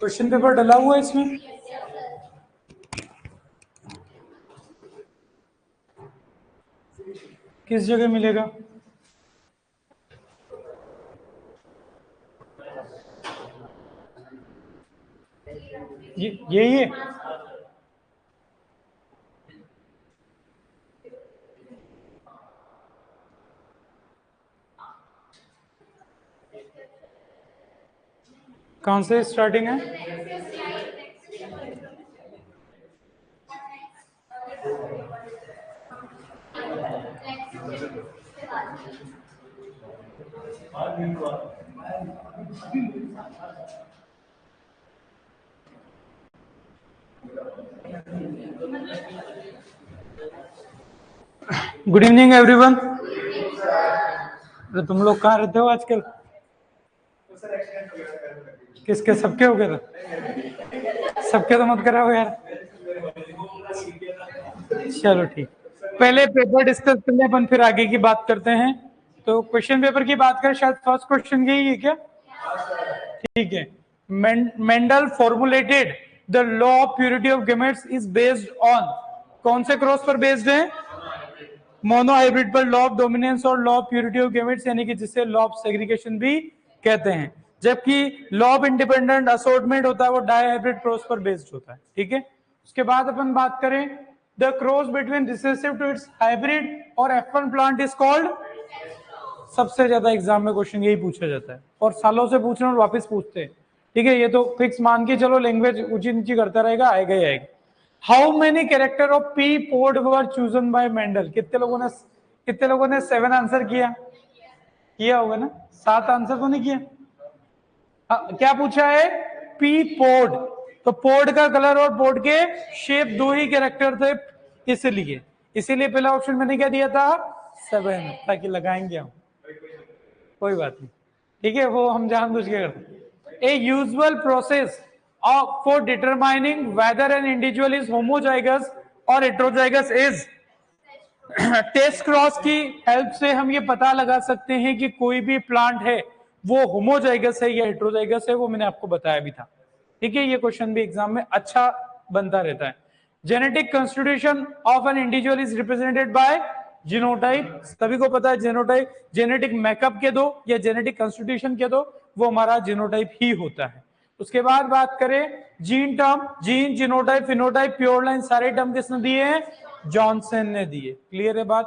Question paper डला हुआ है इसमें। किस जगह मिलेगा? यही है। कहाँ से स्टार्टिंग है? Good evening everyone. तो तुम लोग कहाँ रहते हो आजकल? किसके? सबके हो गए? सबके तो मत कराओ यार। चलो ठीक, पहले पेपर डिस्कस कर ले अपन, फिर आगे की बात करते हैं। तो क्वेश्चन पेपर की बात करें, शायद फर्स्ट क्वेश्चन यही है क्या? ठीक है। Mendel formulated the law of purity of gametes is based on, कौन से क्रॉस पर बेस्ड है? मोनोहाइब्रिड पर। लॉ ऑफ डोमिनेंस और law of purity of gametes, यानी कि जिसे लॉ ऑफ सेग्रीगेशन भी कहते हैं। जबकि लॉ ऑफ इंडिपेंडेंट असॉर्टमेंट होता है वो डायहाइब्रिड क्रॉस पर बेस्ड होता है। ठीक है। उसके बाद अपन बात करें, the cross between recessive to its hybrid और F1 प्लांट इज कॉल्ड। सबसे ज्यादा एग्जाम में क्वेश्चन यही पूछा जाता है और सालों से पूछ रहे हैं और वापस पूछते हैं। ठीक है, ये तो फिक्स मान के चलो, लैंग्वेज ऊंची नीची करता रहेगा, आएगा ही आएगा। How many character of pea pod were chosen by Mendel? कितने लोगों ने 7 आंसर किया होगा ना? 7 आंसर तो नहीं किया? क्या पूछा है? पी पोड। तो पोड का कलर और पोड के शेप दो ही कैरेक्टर थे, इसीलिए पहला ऑप्शन मैंने क्या दिया था? 7, ताकि लगाएंगे हम, कोई बात नहीं। ठीक है, वो हम जानबूझ के करते। A usual process for determining whether an individual is homozygous और हेटेरोजाइगस इज, टेस्ट क्रॉस की हेल्प से हम ये पता लगा सकते हैं कि कोई भी प्लांट है वो होमोजाइगस है या हेटेरोजाइगस है, वो मैंने आपको बताया भी था। ठीक है, ये क्वेश्चन भी एग्जाम में अच्छा बनता रहता है। Genetic constitution of N individual is represented bye genotype. सभी को पता है जीनोटाइप, जेनेटिक मेकअप के दो या जेनेटिक कंस्टिट्यूशन के दो, वो हमारा जीनोटाइप ही होता है। उसके बाद बात करें gene term, gene, genotype, phenotype, pure line, सारे टर्म किसने दिए हैं? जॉनसन ने दिए। क्लियर है बात?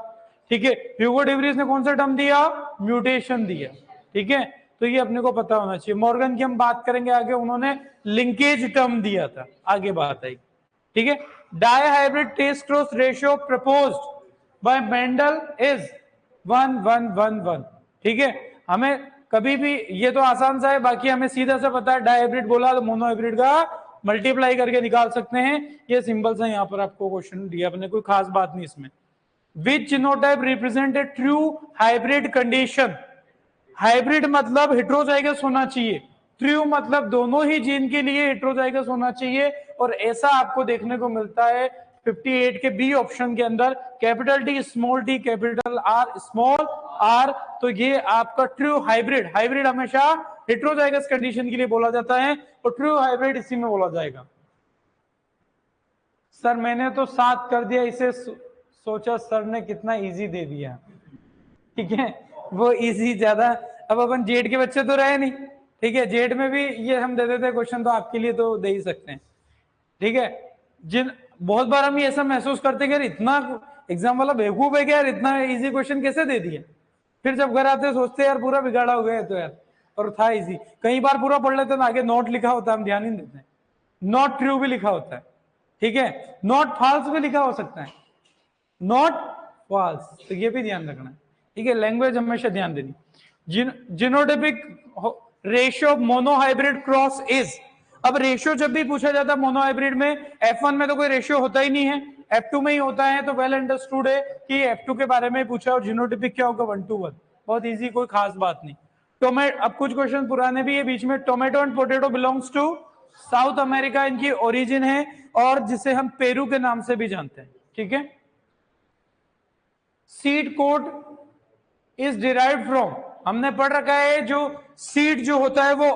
ठीक है। ह्यूगो डिवरीज ने कौन सा टर्म दिया? म्यूटेशन दिया। ठीक है, तो ये अपने को पता होना चाहिए। मॉर्गन की हम बात करेंगे आगे, उन्होंने लिंकेज टर्म दिया था, आगे बात आएगी। ठीक है। Dihybrid test cross ratio proposed by Mendel is 1:1:1:1। ठीक है, हमें कभी भी, ये तो आसान सा है, बाकी हमें सीधा सा पता है, डायहाइब्रिड बोला तो मोनोहाइब्रिड का मल्टीप्लाई करके निकाल सकते हैं। ये सिंपल सा यहाँ पर आपको क्वेश्चन दिया अपने, कोई खास बात नहीं इसमें। Which genotype represent a true hybrid condition? Hybrid मतलब हेटेरोजाइगस होना चाहिए, ट्रू मतलब दोनों ही जीन के लिए हेटेरोजाइगस होना चाहिए, और ऐसा आपको देखने को मिलता है 58 के बी ऑप्शन के अंदर, capital T small T capital R small R. तो ये आपका ट्रू हाइब्रिड, हाइब्रिड हमेशा हेटेरोजाइगस कंडीशन के लिए बोला जाता है, और ट्रू हाइब्रिड इसी में बोला जाएगा। सर मैंने तो 7 कर दिया, इसे सोचा सर ने कितना इजी दे दिया। ठीक है, वो इजी ज्यादा, अब अपन जेड के बच्चे तो रहे नहीं। ठीक है, जेड में भी ये हम दे देते क्वेश्चन, तो आपके लिए तो दे ही सकते हैं। ठीक है, जिन बहुत बार हम ये ऐसा महसूस करते हैं कि इतना एग्जाम वाला बेवकूफ है कि यार इतना इजी क्वेश्चन कैसे दे दिया। फिर जब घर आते सोचते यार पूरा बिगाड़ा हो गया है तो यार, और था इजी। कई बार पूरा पढ़ लेते हैं, आगे नोट लिखा होता है, हम ध्यान नहीं देते हैं। नॉट ट्रू भी लिखा होता है। ठीक है, नॉट फॉल्स भी लिखा हो सकता है, नॉट फॉल्स, तो ये भी ध्यान रखना है। ठीक है, लैंग्वेज हमेशा ध्यान देनी। Genotypic ratio of monohybrid cross is, अब रेशियो जब भी पूछा जाता है मोनोहाइब्रिड में, F1 में तो कोई रेशियो होता ही नहीं है, F2 में ही होता है, तो वेल अंडरस्टूड है कि F2 के बारे में पूछा, और जीनोटाइपिक क्या होगा? 1:1, बहुत इजी, कोई खास बात नहीं। टोमेटो, अब कुछ क्वेश्चन पुराने भी है बीच में। Tomato and potato belongs to South America इनकी ओरिजिन है, और जिसे हम पेरू के नाम से भी जानते हैं। ठीक है। Seed code is derived from, हमने पढ़ रखा है जो सीड जो होता है वो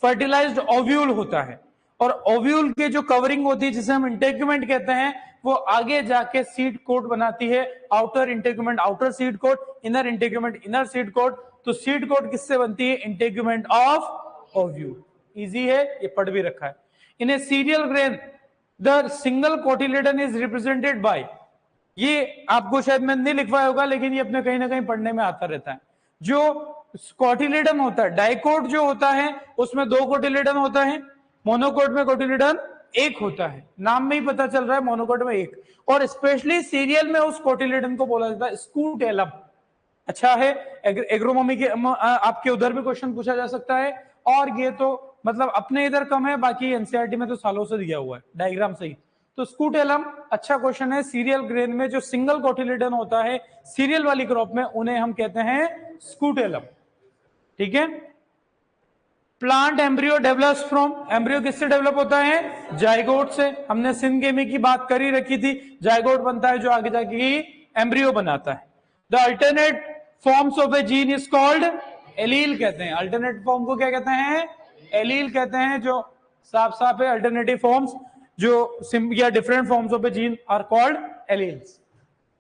फर्टिलाइज्ड ओव्यूल होता है, और ओव्यूल के जो कवरिंग होती है जिसे हम इंटेगुमेंट कहते हैं, वो आगे जाके सीड कोट बनाती है। Outer integument outer seed coat, inner integument inner seed coat. तो सीड कोट किससे बनती है? Integument of ovule. इजी है, ये पढ़ भी रखा है। In a cereal grain the single cotyledon is represented by, ये आपको शायद मैंने नहीं लिखवाया होगा, लेकिन ये अपने कहीं ना कहीं पढ़ने में आता रहता है। जो कोटिलेडन होता है, डाइकोट जो होता है उसमें 2 कोटिलेडन होता है, मोनोकोट में कोटिलेडन 1 होता है। नाम में ही पता चल रहा है मोनोकोट में 1। और स्पेशली सीरियल में उस कोटिलेडन को बोला जाता है स्कूटेलम। अच्छा है, एग्रोनॉमी के आपके उधर भी क्वेश्चन पूछा जा सकता है, और ये तो मतलब अपने इधर कम है, बाकी एनसीईआरटी में तो सालों से दिया हुआ है डायग्राम से ही। तो स्कूटेलम अच्छा क्वेश्चन है। सीरियल ग्रेन में जो सिंगल कोटिलेडन होता है सीरियल वाली क्रॉप में, उन्हें हम कहते हैं स्कूटेलम। ठीक है। Plant embryo develops from, embryo किससे डेवलप होता है? जाइगोट से। हमने सिनगेमी की बात कर ही रखी थी, जाइगोट बनता है जो आगे जाके एम्ब्रियो बनाता है। The alternate forms of a gene is called allele कहते हैं। अल्टरनेट फॉर्म को क्या कहते हैं? एलील कहते हैं। जो साफ साफ है, अल्टरनेटिव फॉर्म्स जो या different forms of a gene are called alleles.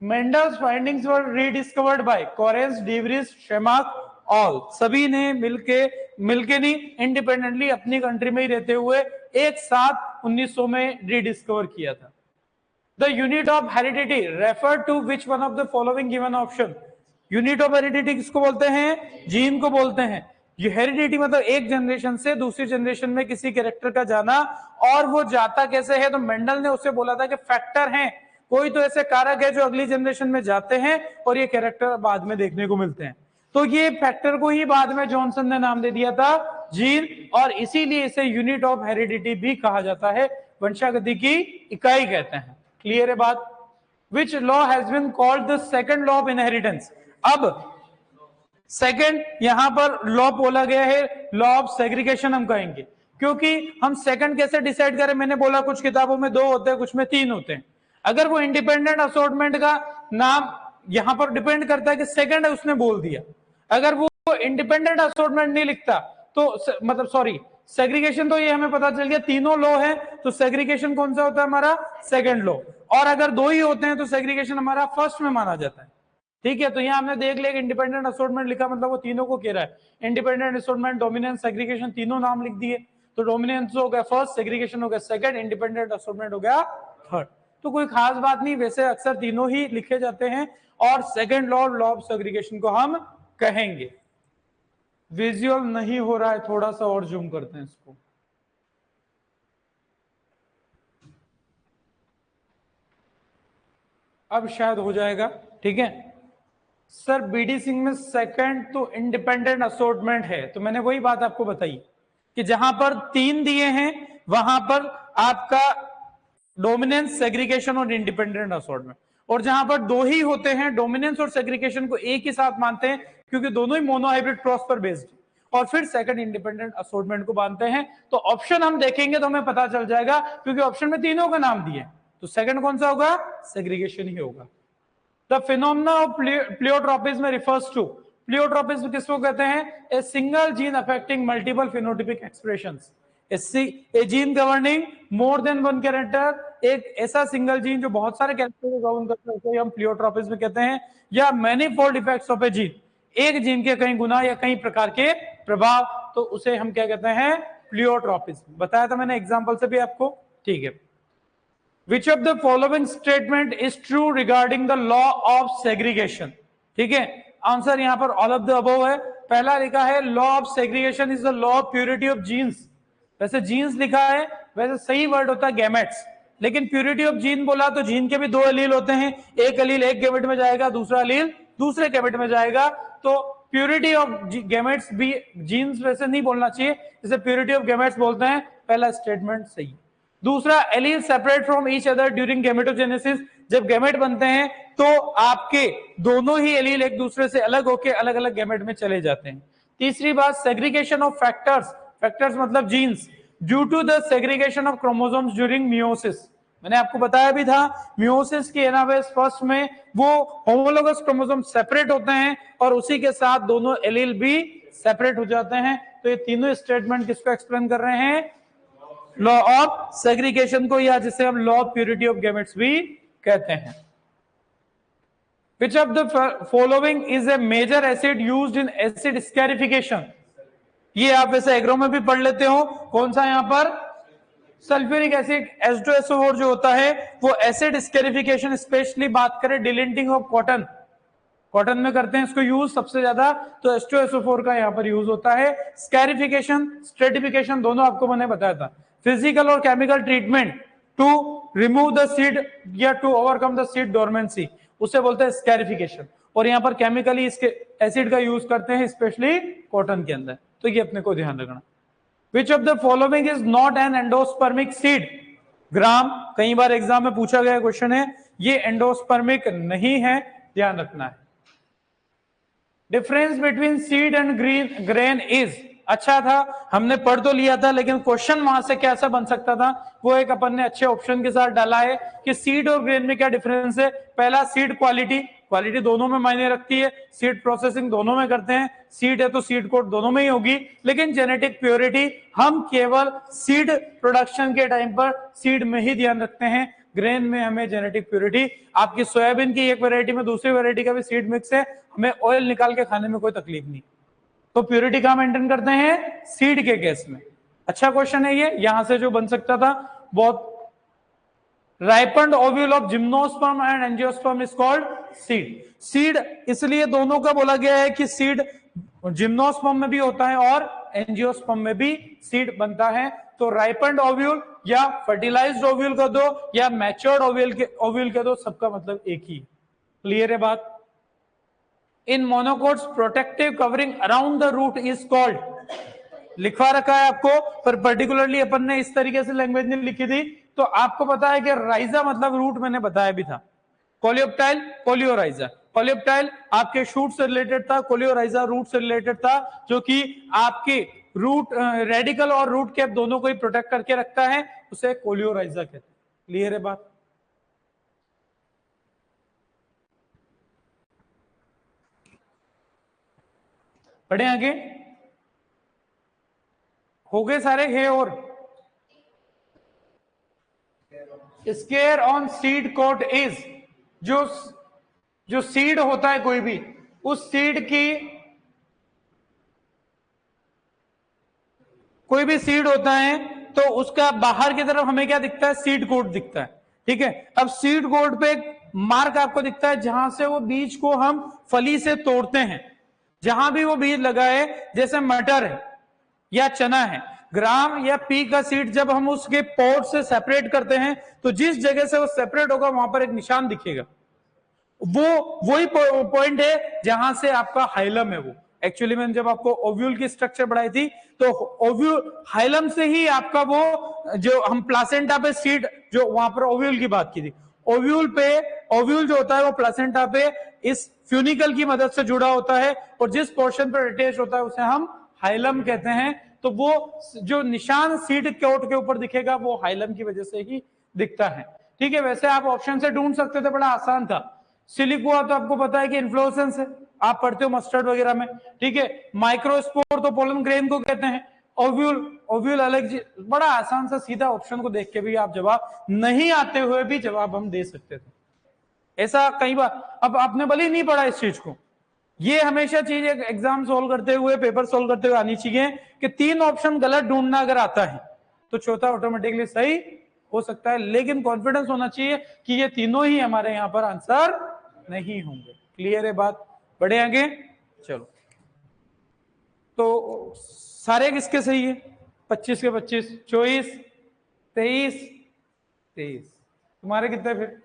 Mendel's findings were rediscovered by Correns, de Vries, Tschermak, all. सभी ने मिलके नहीं, इंडिपेंडेंटली अपनी कंट्री में ही रहते हुए एक साथ 1900 में रीडिस्कवर किया था। The unit of heredity refer to which one of the following given option. Unit of heredity किसको बोलते हैं? जीन को बोलते हैं। ये हेरिडिटी मतलब एक जनरेशन से दूसरी जनरेशन में किसी कैरेक्टर का जाना, और वो जाता कैसे है? तो मेंडल ने उससे बोला था कि फैक्टर हैं, कोई तो ऐसे कारक है जो अगली जनरेशन में जाते हैं और ये कैरेक्टर बाद में देखने को मिलते हैं। तो ये फैक्टर को ही बाद में जॉनसन ने नाम दे दिया था जीन, और इसीलिए इसे यूनिट ऑफ हेरिडिटी भी कहा जाता है, वंशागति की इकाई कहते हैं। क्लियर है बात? Which law has been called the second law of inheritance. अब सेकंड यहां पर लॉ बोला गया है, लॉ ऑफ सेग्रीगेशन हम कहेंगे, क्योंकि हम सेकंड कैसे डिसाइड करें? मैंने बोला कुछ किताबों में 2 होते हैं, कुछ में 3 होते हैं। अगर वो इंडिपेंडेंट असॉर्टमेंट का नाम यहां पर डिपेंड करता है कि सेकंड है उसने बोल दिया, अगर वो इंडिपेंडेंट असॉर्टमेंट नहीं लिखता तो मतलब सॉरी सेग्रीगेशन, तो ये हमें पता चल गया तीनों लॉ है, तो सेग्रीगेशन कौन सा होता है? हमारा सेकंड लॉ। और अगर 2 ही होते हैं तो सेग्रीगेशन हमारा फर्स्ट में माना जाता है। ठीक है। तो यहां हमने देख लिया इंडिपेंडेंट असॉर्टमेंट लिखा, मतलब वो तीनों को कह रहा है। इंडिपेंडेंट असॉर्टमेंट, डोमिनेंस, सेग्रीगेशन, तीनों नाम लिख दिए। तो डोमिनेंस हो गया फर्स्ट, सेग्रीगेशन हो गया सेकंड, इंडिपेंडेंट असॉर्टमेंट हो गया थर्ड। तो कोई खास बात नहीं, वैसे अक्सर तीनों ही लिखे जाते हैं, और second law, law of segregation को हम कहेंगे। विजुअल नहीं हो रहा है, थोड़ा सा और जूम करते हैं इसको। अब शायद हो जाएगा। ठीक है सर, बीडी सिंह में सेकंड तो इंडिपेंडेंट असॉर्टमेंट है, तो मैंने वही बात आपको बताई कि जहां पर 3 दिए हैं वहां पर आपका डोमिनेंस, सेग्रीगेशन और इंडिपेंडेंट असॉर्टमेंट, और जहां पर 2 ही होते हैं, डोमिनेंस और सेग्रीगेशन को एक ही साथ मानते हैं क्योंकि दोनों ही मोनोहाइब्रिड क्रॉस पर बेस्ड, और फिर सेकंड इंडिपेंडेंट असॉर्टमेंट को मानते हैं। तो ऑप्शन हम देखेंगे तो हमें पता चल जाएगा, क्योंकि ऑप्शन में तीनों का नाम दिए, तो सेकंड कौन सा होगा? सेग्रीगेशन ही होगा। The phenomena of pleiotropism refers to, pleiotropism किसको कहते हैं? A single gene affecting multiple phenotypic expressions, a gene governing more than one character, एक ऐसा सिंगल जीन जो बहुत सारे कैरेक्टर को गवर्न करता है, उसे हम प्लियोट्रोपिज्म कहते हैं। या manifold effects of a gene, एक जीन के कई गुना या कई प्रकार के प्रभाव, तो उसे हम क्या कहते हैं? प्लियोट्रोपिज्म। बताया था मैंने एग्जांपल से भी आपको। ठीक है। Which of the following statement is true regarding the law of segregation? ठीक है, आंसर यहां पर all of the above है। पहला लिखा है law of segregation is the law of purity of genes। वैसे जीन्स लिखा है, वैसे सही वर्ड होता है गैमेट्स, लेकिन प्यूरिटी ऑफ जीन बोला तो जीन के भी 2 एलील होते हैं, एक एलील एक गैमेट में जाएगा, दूसरा एलील दूसरे गैमेट में जाएगा। तो प्यूरिटी ऑफ गैमेट्स भी जीन्स वैसे नहीं बोलना चाहिए, इसे प्यूरिटी ऑफ गैमेट्स बोलते हैं। पहला स्टेटमेंट सही। दूसरा, allele separate from each other during gametogenesis, जब गैमेट बनते हैं तो आपके दोनों ही एलील एक दूसरे से अलग होकर अलग अलग गैमेट में चले जाते हैं। तीसरी बात, सेग्रीगेशन ऑफ फैक्टर्स, फैक्टर्स मतलब genes, due to the segregation of chromosomes during meiosis. मैंने आपको बताया भी था मियोसिस की एनाफेज फर्स्ट में वो होमोलोगस क्रोमोसोम सेपरेट होते हैं और उसी के साथ दोनों एलील भी सेपरेट हो जाते हैं। तो ये तीनों स्टेटमेंट किसको एक्सप्लेन कर रहे हैं? लॉ ऑफ सेग्रीगेशन को, या जिसे हम law of purity of gametes भी कहते हैं। Which of the following is a major acid used in acid scarification? ये आप वैसे एग्रो में भी पढ़ लेते हो। कौन सा यहां पर? सल्फ्यूरिक एसिड H2SO4 जो होता है वो एसिड स्केरिफिकेशन, स्पेशली बात करें डिलिंटिंग ऑफ कॉटन, कॉटन में करते हैं इसको यूज सबसे ज्यादा, तो H2SO4 का यहां पर यूज होता है। स्कैरिफिकेशन, स्ट्रेटिफिकेशन दोनों आपको मैंने बताया था। फिजिकल और chemical treatment to remove the seed या to overcome the seed dormancy, उसे बोलते हैं स्कैरिफिकेशन। और यहां पर केमिकली इसके एसिड का यूज करते हैं स्पेशली कॉटन के अंदर, तो ये अपने को ध्यान रखना। Which of the following is not an endospermic seed? ग्राम, कई बार एग्जाम में पूछा गया क्वेश्चन है, ये एंडोस्पर्मिक नहीं है, ध्यान रखना है। Difference between seed and grain is, अच्छा था हमने पढ़ तो लिया था, लेकिन क्वेश्चन वहां से कैसा बन सकता था वो एक अपन ने अच्छे ऑप्शन के साथ डाला है कि सीड और ग्रेन में क्या डिफरेंस है। पहला, सीड क्वालिटी, क्वालिटी दोनों में मायने रखती है, सीड प्रोसेसिंग दोनों में करते हैं, सीड है तो सीड कोड दोनों में ही होगी। लेकिन जेनेटिक प्योरिटी हम केवल सीड प्रोडक्शन के टाइम पर सीड में ही ध्यान रखते हैं, ग्रेन में हमें जेनेटिक प्योरिटी, आपकी सोयाबीन की एक वैरायटी में दूसरी वैरायटी का भी सीड मिक्स है, हमें ऑयल निकाल के खाने में कोई तकलीफ नहीं, तो प्योरिटी कहां मेंटेन करते हैं? सीड के केस में। अच्छा क्वेश्चन है ये, यहां से जो बन सकता था बहुत। Ripened ovule of gymnosperm and angiosperm is called seed. Seed इसलिए दोनों का बोला गया है कि सीड जिम्नोस्पर्म में भी होता है और एंजियोस्पर्म में भी सीड बनता है। तो राइपन्ड ओव्यूल या फर्टिलाइज्ड ओव्यूल का दो या मैच्योर्ड ओव्यूल के दो, सबका मतलब एक ही। क्लियर है बात? In monocots protective covering around the root is called, लिखवा रखा है आपको, पर पर्टिकुलरली अपन ने इस तरीके से लैंग्वेज में लिखी थी, तो आपको पता है कि राइजा मतलब रूट, मैंने बताया भी था। कोलियोप्टाइल, कोलियोराइजा, कोलियोप्टाइल आपके शूट से रिलेटेड था, कोलियोराइजा रूट से रिलेटेड था, जो कि आपके रूट रेडिकल और रूट कैप दोनों को ही प्रोटेक्ट करके रखता है, उसे कोलियोराइजा कहते हैं। क्लियर है बात? पढ़े आगे, हो गए सारे? है और scar on seed coat is, जो सीड होता है कोई भी, उस सीड की, कोई भी सीड होता है तो उसका बाहर की तरफ हमें क्या दिखता है? सीड कोट दिखता है। ठीक है, अब सीड कोट पे मार्क आपको दिखता है जहां से वो बीज को हम फली से तोड़ते हैं, जहां भी वो बीज लगा है, जैसे मटर है या चना है, ग्राम या पी का सीड जब हम उसके पॉट से सेपरेट करते हैं तो जिस जगह से वो सेपरेट होगा वहां पर एक निशान दिखेगा, वो वही पॉइंट है जहां से आपका हाइलम है। वो एक्चुअली मैंने जब आपको ओव्यूल की स्ट्रक्चर बढ़ाई थी तो ओव्यूल हाइलम से ही आपका वो, जो हम प्लासेंटा पे सीड, जो वहां पर ओव्यूल की बात की थी, ओव्यूल पे, ओव्यूल जो होता है वो प्लासेंटा पे इस फ्यूनिकल की मदद से जुड़ा होता है और जिस पोर्शन पर अटैच होता है उसे हम हाइलम कहते हैं। तो वो जो निशान सीड कोट के ऊपर दिखेगा वो हाइलम की वजह से ही दिखता है। ठीक है, वैसे आप ऑप्शन से ढूंढ सकते थे, बड़ा आसान था। सिलिकुआ तो आपको पता है कि इन्फ्लोरेसेंस है, आप पढ़ते हो मस्टर्ड वगैरह में। ठीक है, माइक्रोस्पोर तो पोलन ग्रेन को कहते हैं। ओव्यूल, ओव्यूल अलग, बड़ा आसान सा सीधा ऑप्शन को देख के भी आप जवाब नहीं आते हुए भी जवाब हम दे सकते थे। ऐसा कई बार, अब आपने भले ही नहीं पढ़ा इस चीज को, ये हमेशा चीज एग्जाम सोल्व करते हुए, पेपर सोल्व करते हुए आनी चाहिए कि 3 ऑप्शन गलत ढूंढना अगर आता है तो चौथा ऑटोमेटिकली सही हो सकता है, लेकिन कॉन्फिडेंस होना चाहिए कि ये तीनों ही हमारे यहां पर आंसर नहीं होंगे। क्लियर है बात? बढ़े आगे, चलो। तो सारे किसके सही है? 25 के 25, 24, 23, 23, तुम्हारे कितने? फिर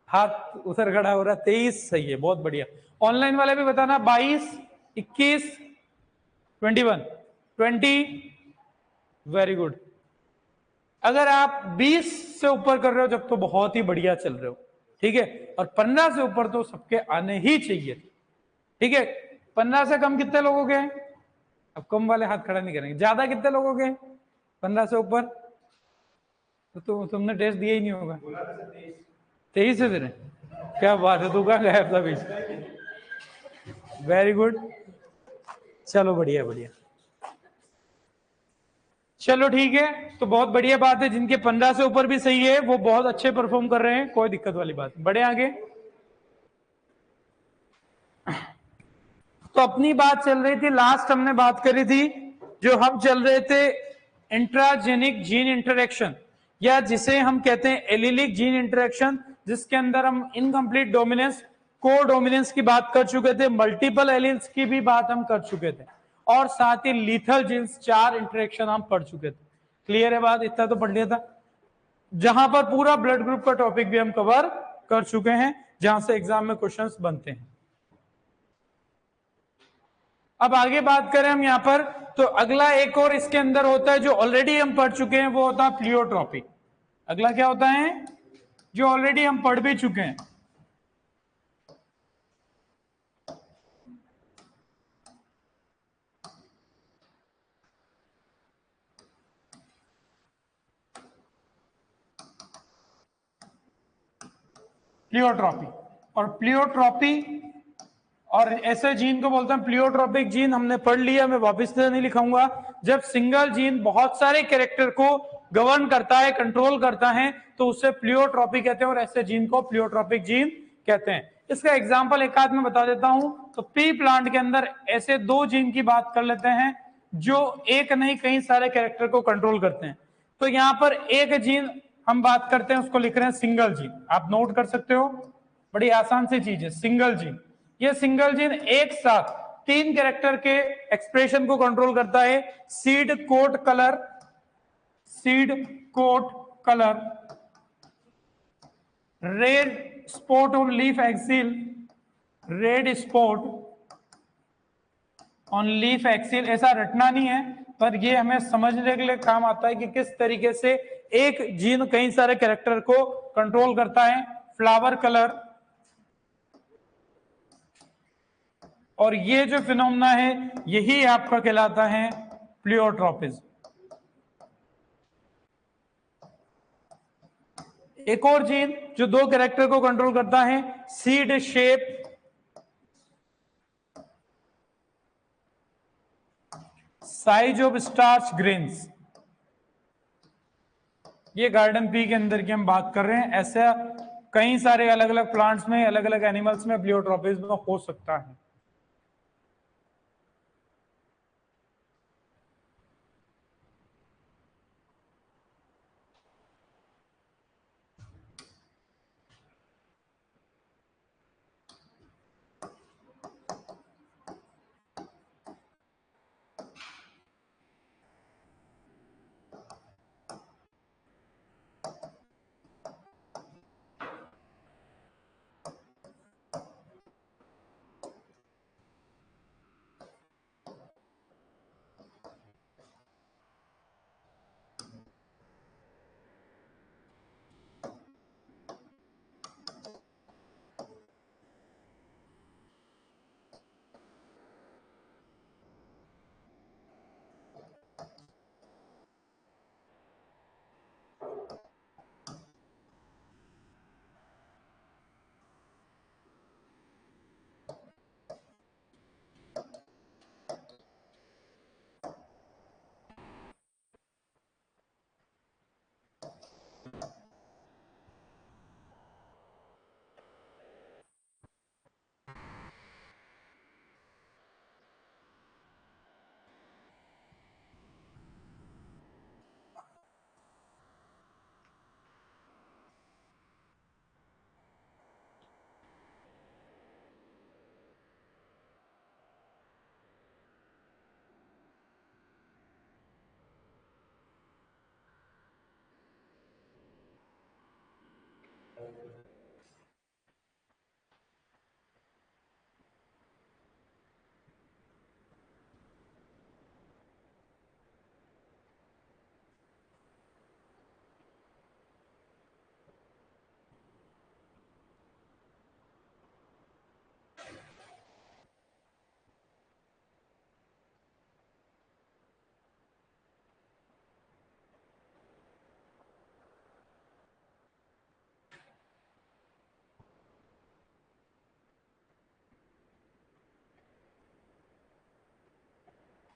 हाथ उधर खड़ा हो रहा, 23 सही है, बहुत बढ़िया। ऑनलाइन वाले भी बताना, 22, 21, 21, 20, वेरी गुड। अगर आप 20 से ऊपर कर रहे हो जब तो बहुत ही बढ़िया चल रहे हो। ठीक है, और 15 से ऊपर तो सबके आने ही चाहिए। ठीक है, 15 से कम कितने लोगों के? अब कम वाले हाथ खड़ा नहीं करेंगे। ज्यादा कितने लोगों के? 15 से ऊपर तो तुमने टेस्ट दिया ही नहीं होगा। 23 से तेरे, क्या बात है, तू कहाँ गायब था बीच? वेरी गुड, चलो बढ़िया बढ़िया, चलो ठीक है। तो बहुत बढ़िया बात है, जिनके 15 से ऊपर भी सही है वो बहुत अच्छे परफॉर्म कर रहे हैं, कोई दिक्कत वाली बात। बढ़े आगे। तो अपनी बात चल रही थी, लास्ट हमने बात करी थी, जो हम चल रहे थे इंट्राजेनिक जीन इंटरेक्शन, या जिसे हम कहते हैं एलिलिक जीन इंटरेक्शन, जिसके अंदर हम इनकम्प्लीट डोमिनेंस, को डोमिनेंस की बात कर चुके थे, मल्टीपल एलिल्स की भी बात हम कर चुके थे, और साथ ही लीथल जीन्स 4 इंटरेक्शन हम पढ़ चुके थे। क्लियर है बात? इतना तो पढ़ लिया था, जहां पर पूरा ब्लड ग्रुप का टॉपिक भी हम कवर कर चुके हैं, जहां से एग्जाम में क्वेश्चंस बनते हैं। अब आगे बात करें हम यहां पर, तो अगला एक और इसके अंदर होता है जो ऑलरेडी हम पढ़ चुके हैं, वो होता है प्लियोट्रॉपी। अगला क्या होता है? जो ऑलरेडी हम पढ़ भी चुके हैं। प्लियोट्रॉपी, और प्लियोट्रॉपी और ऐसे जीन को बोलते हैं प्लियोट्रॉपिक जीन, हमने पढ़ लिया, मैं वापस से नहीं लिखाऊंगा। जब सिंगल जीन बहुत सारे कैरेक्टर को गवर्न करता है, कंट्रोल करता है, तो उसे प्लियोट्रॉपी कहते हैं, और ऐसे जीन को प्लियोट्रॉपिक जीन कहते हैं। इसका एग्जांपल एक आध में बता देता हूं। तो पी प्लांट के अंदर ऐसे 2 जीन की बात कर लेते हैं जो एक नहीं कई सारे कैरेक्टर को कंट्रोल करते हैं। तो यहां पर एक जीन हम बात करते हैं, उसको लिख रहे हैं सिंगल जीन, आप नोट कर सकते हो, बड़ी आसान सी चीज है सिंगल जीन। ये सिंगल जीन एक साथ 3 कैरेक्टर के एक्सप्रेशन को कंट्रोल करता है। Seed coat colour, seed coat colour, red spot on leaf axil, red spot on leaf axil. ऐसा रटना नहीं है, पर ये हमें समझने के लिए काम आता है कि किस तरीके से एक जीन कई सारे कैरेक्टर को कंट्रोल करता है। फ्लावर कलर, और ये जो फिनोमेना है यही आपका कहलाता है प्लियोट्रॉपिज्म। एक और जीन जो 2 कैरेक्टर को कंट्रोल करता है, seed shape, size of starch grains. ये गार्डन पी के अंदर की हम बात कर रहे हैं। ऐसा कई सारे अलग अलग प्लांट्स में, अलग अलग एनिमल्स में प्लियोट्रॉपिज्म हो सकता है।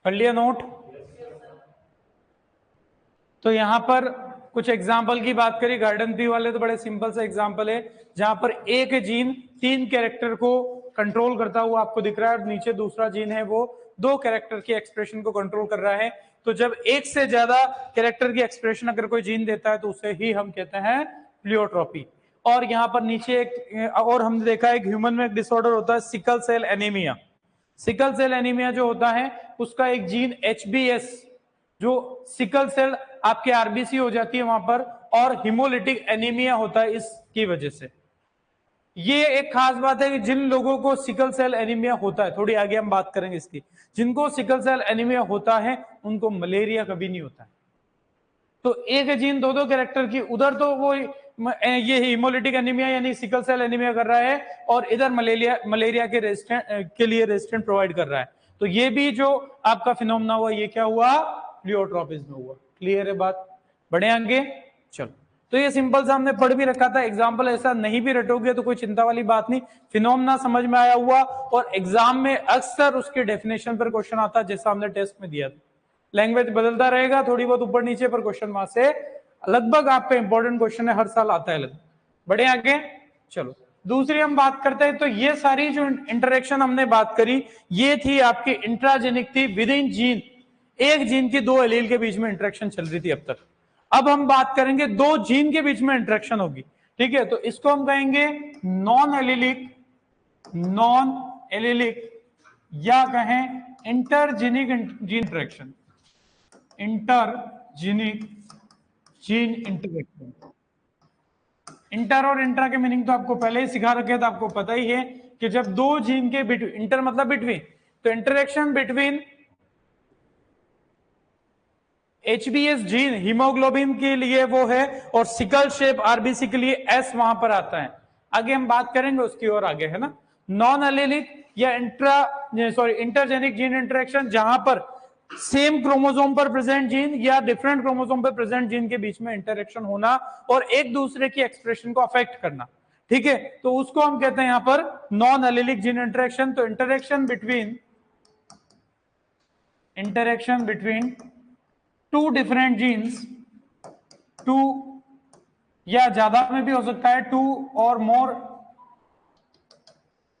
कर लिया नोट? तो यहां पर कुछ एग्जाम्पल की बात करी, गार्डन पी वाले तो बड़े सिंपल सा एग्जाम्पल है, जहां पर एक जीन 3 कैरेक्टर को कंट्रोल करता हुआ आपको दिख रहा है, और नीचे दूसरा जीन है वो 2 कैरेक्टर की एक्सप्रेशन को कंट्रोल कर रहा है। तो जब एक से ज्यादा कैरेक्टर की एक्सप्रेशन अगर कोई जीन देता है तो उसे ही हम कहते हैं प्लियोट्रॉपी। और यहाँ पर नीचे एक और हमने देखा है, ह्यूमन में एक डिसऑर्डर होता है sickle cell anaemia. Sickle cell anaemia जो होता है उसका एक जीन HBS, जो सिकल सेल आपके आरबीसी हो जाती है वहां पर, और हिमोलिटिक एनीमिया होता है इसकी वजह से। ये एक खास बात है कि जिन लोगों को सिकल सेल एनीमिया होता है, थोड़ी आगे हम बात करेंगे इसकी, जिनको सिकल सेल एनीमिया होता है उनको मलेरिया कभी नहीं होता है। तो एक जीन 2 कैरेक्टर की, उधर तो वो ये हिमोलिटिक एनीमिया यानी सिकल सेल एनीमिया कर रहा है, और इधर मलेरिया के रेजिस्टेंट के लिए रेजिस्टेंट प्रोवाइड कर रहा है। तो ये भी जो आपका फिनोमेना हुआ, ये क्या हुआ? प्लियोट्रॉपिज्म हुआ। क्लियर है बात? बढ़े आगे? चलो, तो ये सिंपल सा हमने पढ़ भी रखा था, एग्जाम्पल ऐसा नहीं भी रटोगे तो कोई चिंता वाली बात नहीं, फिनोमेना समझ में आया हुआ। और एग्जाम में अक्सर उसके डेफिनेशन पर क्वेश्चन आता है, जैसा हमने टेस्ट में दिया था। लैंग्वेज बदलता रहेगा थोड़ी बहुत ऊपर नीचे, पर क्वेश्चन वहां से लगभग आपका इंपॉर्टेंट क्वेश्चन है, हर साल आता है लगभग। बढ़े आगे? चलो, दूसरी हम बात करते हैं। तो ये सारी जो इंटरेक्शन हमने बात करी, ये थी आपकी इंट्राजेनिक थी, विद इन जीन, एक जीन की 2 एलील के बीच में इंटरेक्शन चल रही थी अब तक। अब हम बात करेंगे 2 जीन के बीच में इंटरेक्शन होगी, ठीक है? तो इसको हम कहेंगे नॉन एलिलिक, नॉन एलिलिक, या कहें intergenic gene interaction, intergenic gene interaction. Inter और इंट्रा के मीनिंग तो आपको पहले ही सिखा रखे, तो आपको पता ही है कि जब 2 जीन के बिटवीन, इंटर मतलब बिटवीन, तो interaction between HBS gene haemoglobin के लिए वो है, और सिकल शेप आरबीसी के लिए S वहां पर आता है। आगे हम बात करेंगे उसकी, और आगे है ना। नॉन एलिलिक या इंटरजेनिक जीन इंटरेक्शन, जहां पर सेम क्रोमोसोम पर प्रेजेंट जीन या डिफरेंट क्रोमोसोम पर प्रेजेंट जीन के बीच में इंटरेक्शन होना और एक दूसरे की एक्सप्रेशन को अफेक्ट करना, ठीक है? तो उसको हम कहते हैं यहां पर नॉन एलिलिक जीन इंटरेक्शन। तो इंटरेक्शन बिटवीन 2 डिफरेंट जीन्स, 2 या ज्यादा में भी हो सकता है, 2 और मोर,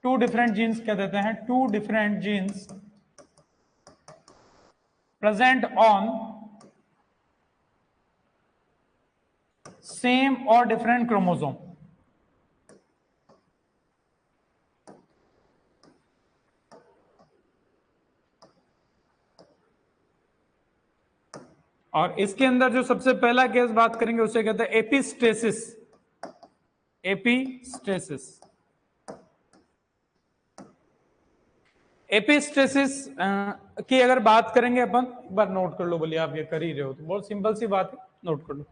2 डिफरेंट जीन्स कह देते हैं, 2 different genes present on same और डिफरेंट क्रोमोसोम। और इसके अंदर जो सबसे पहला केस बात करेंगे उसे कहते हैं एपिस्टेसिस। एपिस्टेसिस, एपिस्टेसिस की अगर बात करेंगे अपन, एक बार नोट कर लो, बोलिए आप ये कर ही रहे हो तो बहुत सिंपल सी बात है, नोट कर लो।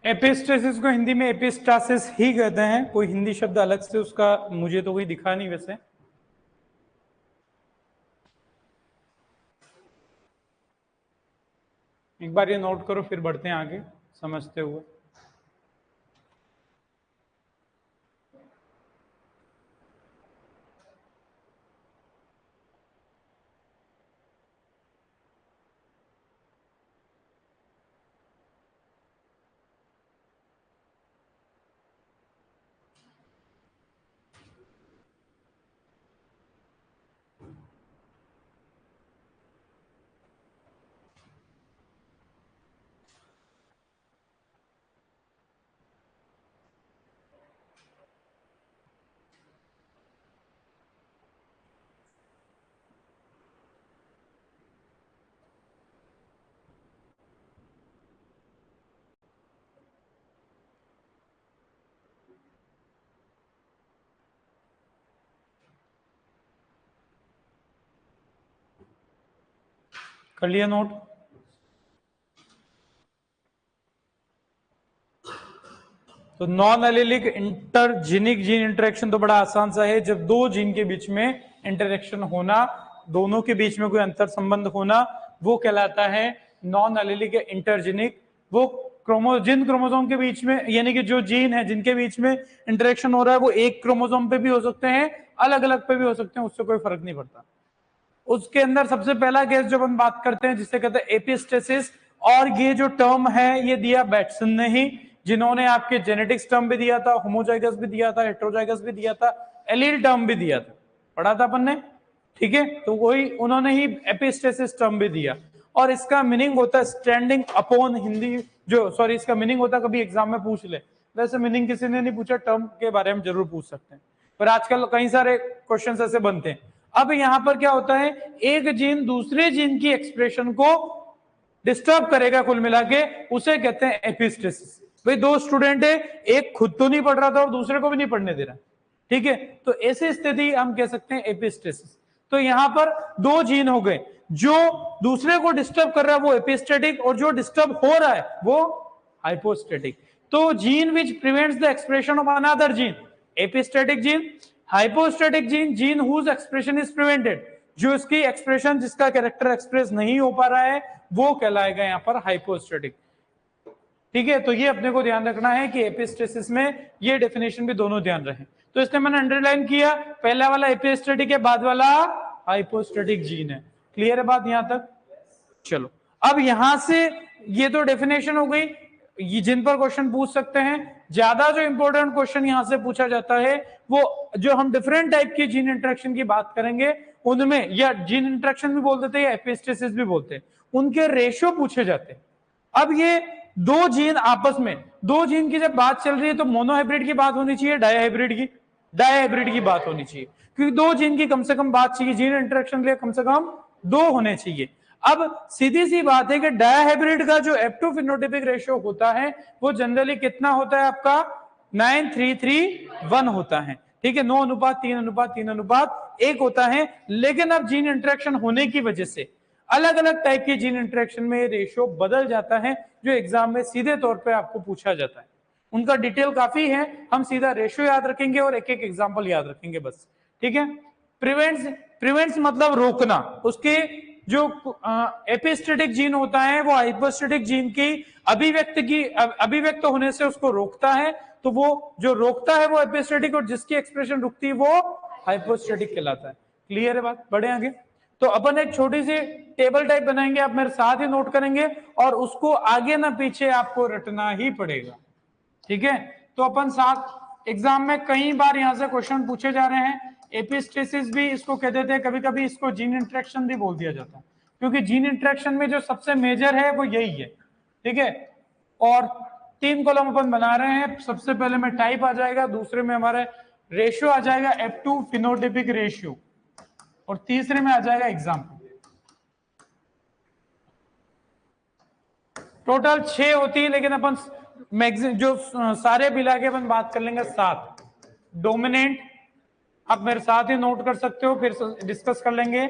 एपिस्टेसिस को हिंदी में एपिस्टासिस ही कहते हैं, कोई हिंदी शब्द अलग से उसका मुझे तो कोई दिखा नहीं वैसे। एक बार ये नोट करो, फिर बढ़ते हैं आगे समझते हुए। कर लिया नोट? तो नॉन एलिलिक इंटरजीनिक जीन इंटरेक्शन तो बड़ा आसान सा है, जब दो जीन के बीच में इंटरेक्शन होना, दोनों के बीच में कोई अंतर संबंध होना, वो कहलाता है नॉन एलिलिक इंटरजीनिक। वो जिन क्रोमोसोम के बीच में, यानी कि जो जीन है जिनके बीच में इंटरेक्शन हो रहा है, वो एक क्रोमोसोम पे भी हो सकते हैं, अलग अलग पे भी हो सकते हैं, उससे कोई फर्क नहीं पड़ता। उसके अंदर सबसे पहला केस जब हम बात करते हैं जिसे कहते हैं एपिस्टेसिस, और ये जो टर्म है ये दिया बैटसन ने ही, जिन्होंने आपके जेनेटिक्स टर्म भी दिया था, होमोजाइगस भी दिया था, हेटेरोजाइगस भी दिया था, एलील टर्म भी दिया था, पढ़ा था अपन ने, ठीक है। तो वही उन्होंने ही एपिस्टेसिस टर्म भी दिया, और इसका मीनिंग होता है स्टैंडिंग अपॉन, हिंदी जो सॉरी इसका मीनिंग होता है, कभी एग्जाम में पूछ ले, वैसे मीनिंग किसी ने नहीं पूछा, टर्म के बारे में जरूर पूछ सकते हैं, पर आजकल कई सारे क्वेश्चंस ऐसे बनते हैं। अब यहां पर क्या होता है, एक जीन दूसरे जीन की एक्सप्रेशन को डिस्टर्ब करेगा, कुल मिला के उसे कहते हैं एपिस्टेसिस। भाई दो स्टूडेंट है, एक खुद तो नहीं पढ़ रहा था और दूसरे को भी नहीं पढ़ने दे रहा, ठीक है, तो ऐसी स्थिति हम कह सकते हैं एपिस्टेसिस। तो यहां पर दो जीन हो गए, जो दूसरे को डिस्टर्ब कर रहा है वो एपिस्टेटिक, और जो डिस्टर्ब हो रहा है वो हाइपोस्टेटिक। तो gene which prevents the expression of another gene, epistatic gene. Hypostatic gene, gene whose expression is prevented, जो इसकी एक्सप्रेशन, जिसका कैरेक्टर एक्सप्रेस नहीं हो पा रहा है, वो कहलाएगा यहां पर हाइपोस्टेटिक, ठीक है। तो ये अपने को ध्यान रखना है कि एपिस्टेसिस में ये डेफिनेशन भी दोनों ध्यान रखें। तो इसने मैंने अंडरलाइन किया, पहला वाला एपिस्टेटिक है, बाद वाला हाइपोस्टेटिक जीन है। क्लियर है बात यहां तक? चलो अब यहां से ये तो डेफिनेशन हो गई, ये जिन पर क्वेश्चन पूछ सकते हैं। ज्यादा जो इंपॉर्टेंट क्वेश्चन यहां से पूछा जाता है, वो जो हम डिफरेंट टाइप की जीन इंटरेक्शन की बात करेंगे उनमें, या जीन इंटरेक्शन भी बोल देते हैं या एपिस्टेसिस भी बोलते हैं, उनके रेशियो पूछे जाते हैं। अब ये दो जीन आपस में, दो जीन की जब बात चल रही है तो मोनोहाइब्रिड की बात होनी चाहिए, डायहाइब्रिड की, डायहाइब्रिड की बात होनी चाहिए, क्योंकि दो जीन की कम से कम बात चाहिए, जीन इंटरेक्शन के लिए कम से कम दो होने चाहिए। अब सीधी सी बात है कि डायहाइब्रिड का जो F2 फिनोटाइपिक रेशियो होता है वो जनरली कितना होता है आपका, 9:3:1 होता है, ठीक है, 9:3:3:1 होता है। लेकिन अब जीन इंटरेक्शन होने की वजह से अलग अलग टाइप की जीन इंटरेक्शन में रेशियो बदल जाता है, जो एग्जाम में सीधे तौर पे आपको पूछा जाता है। उनका डिटेल काफी है, हम सीधा रेशियो याद रखेंगे और एक एक एग्जांपल याद रखेंगे बस, ठीक है। प्रिवेंट्स, प्रिवेंट्स मतलब रोकना, उसके जो एपिस्टेटिक जीन होता है वो हाइपोस्टेटिक जीन की अभिव्यक्त होने से उसको रोकता है, तो वो जो रोकता है वो एपिस्टेटिक, और जिसकी एक्सप्रेशन रुकती है वो हाइपोस्टेटिक कहलाता है। क्लियर है बात? बढ़े आगे। तो अपन एक छोटी सी टेबल टाइप बनाएंगे, आप मेरे साथ ही नोट करेंगे, और उसको आगे ना पीछे आपको रटना ही पड़ेगा, ठीक है। तो अपन साथ एग्जाम में कई बार यहां से क्वेश्चन पूछे जा रहे हैं। एपिस्टेसिस भी इसको कह देते हैं, कभी कभी इसको जीन इंटरेक्शन भी बोल दिया जाता है, क्योंकि जीन इंटरेक्शन में जो सबसे मेजर है वो यही है, ठीक है। और 3 कॉलम अपन बना रहे हैं, सबसे पहले में टाइप आ जाएगा, दूसरे में हमारे रेशियो आ जाएगा F2 फिनोटाइपिक रेशियो, और तीसरे में आ जाएगा एग्जाम्पल। टोटल 6 होती है, लेकिन अपन मैक्सिमम जो सारे मिला के अपन बात कर लेंगे 7। डोमिनेंट आप मेरे साथ ही नोट कर सकते हो, फिर डिस्कस कर लेंगे।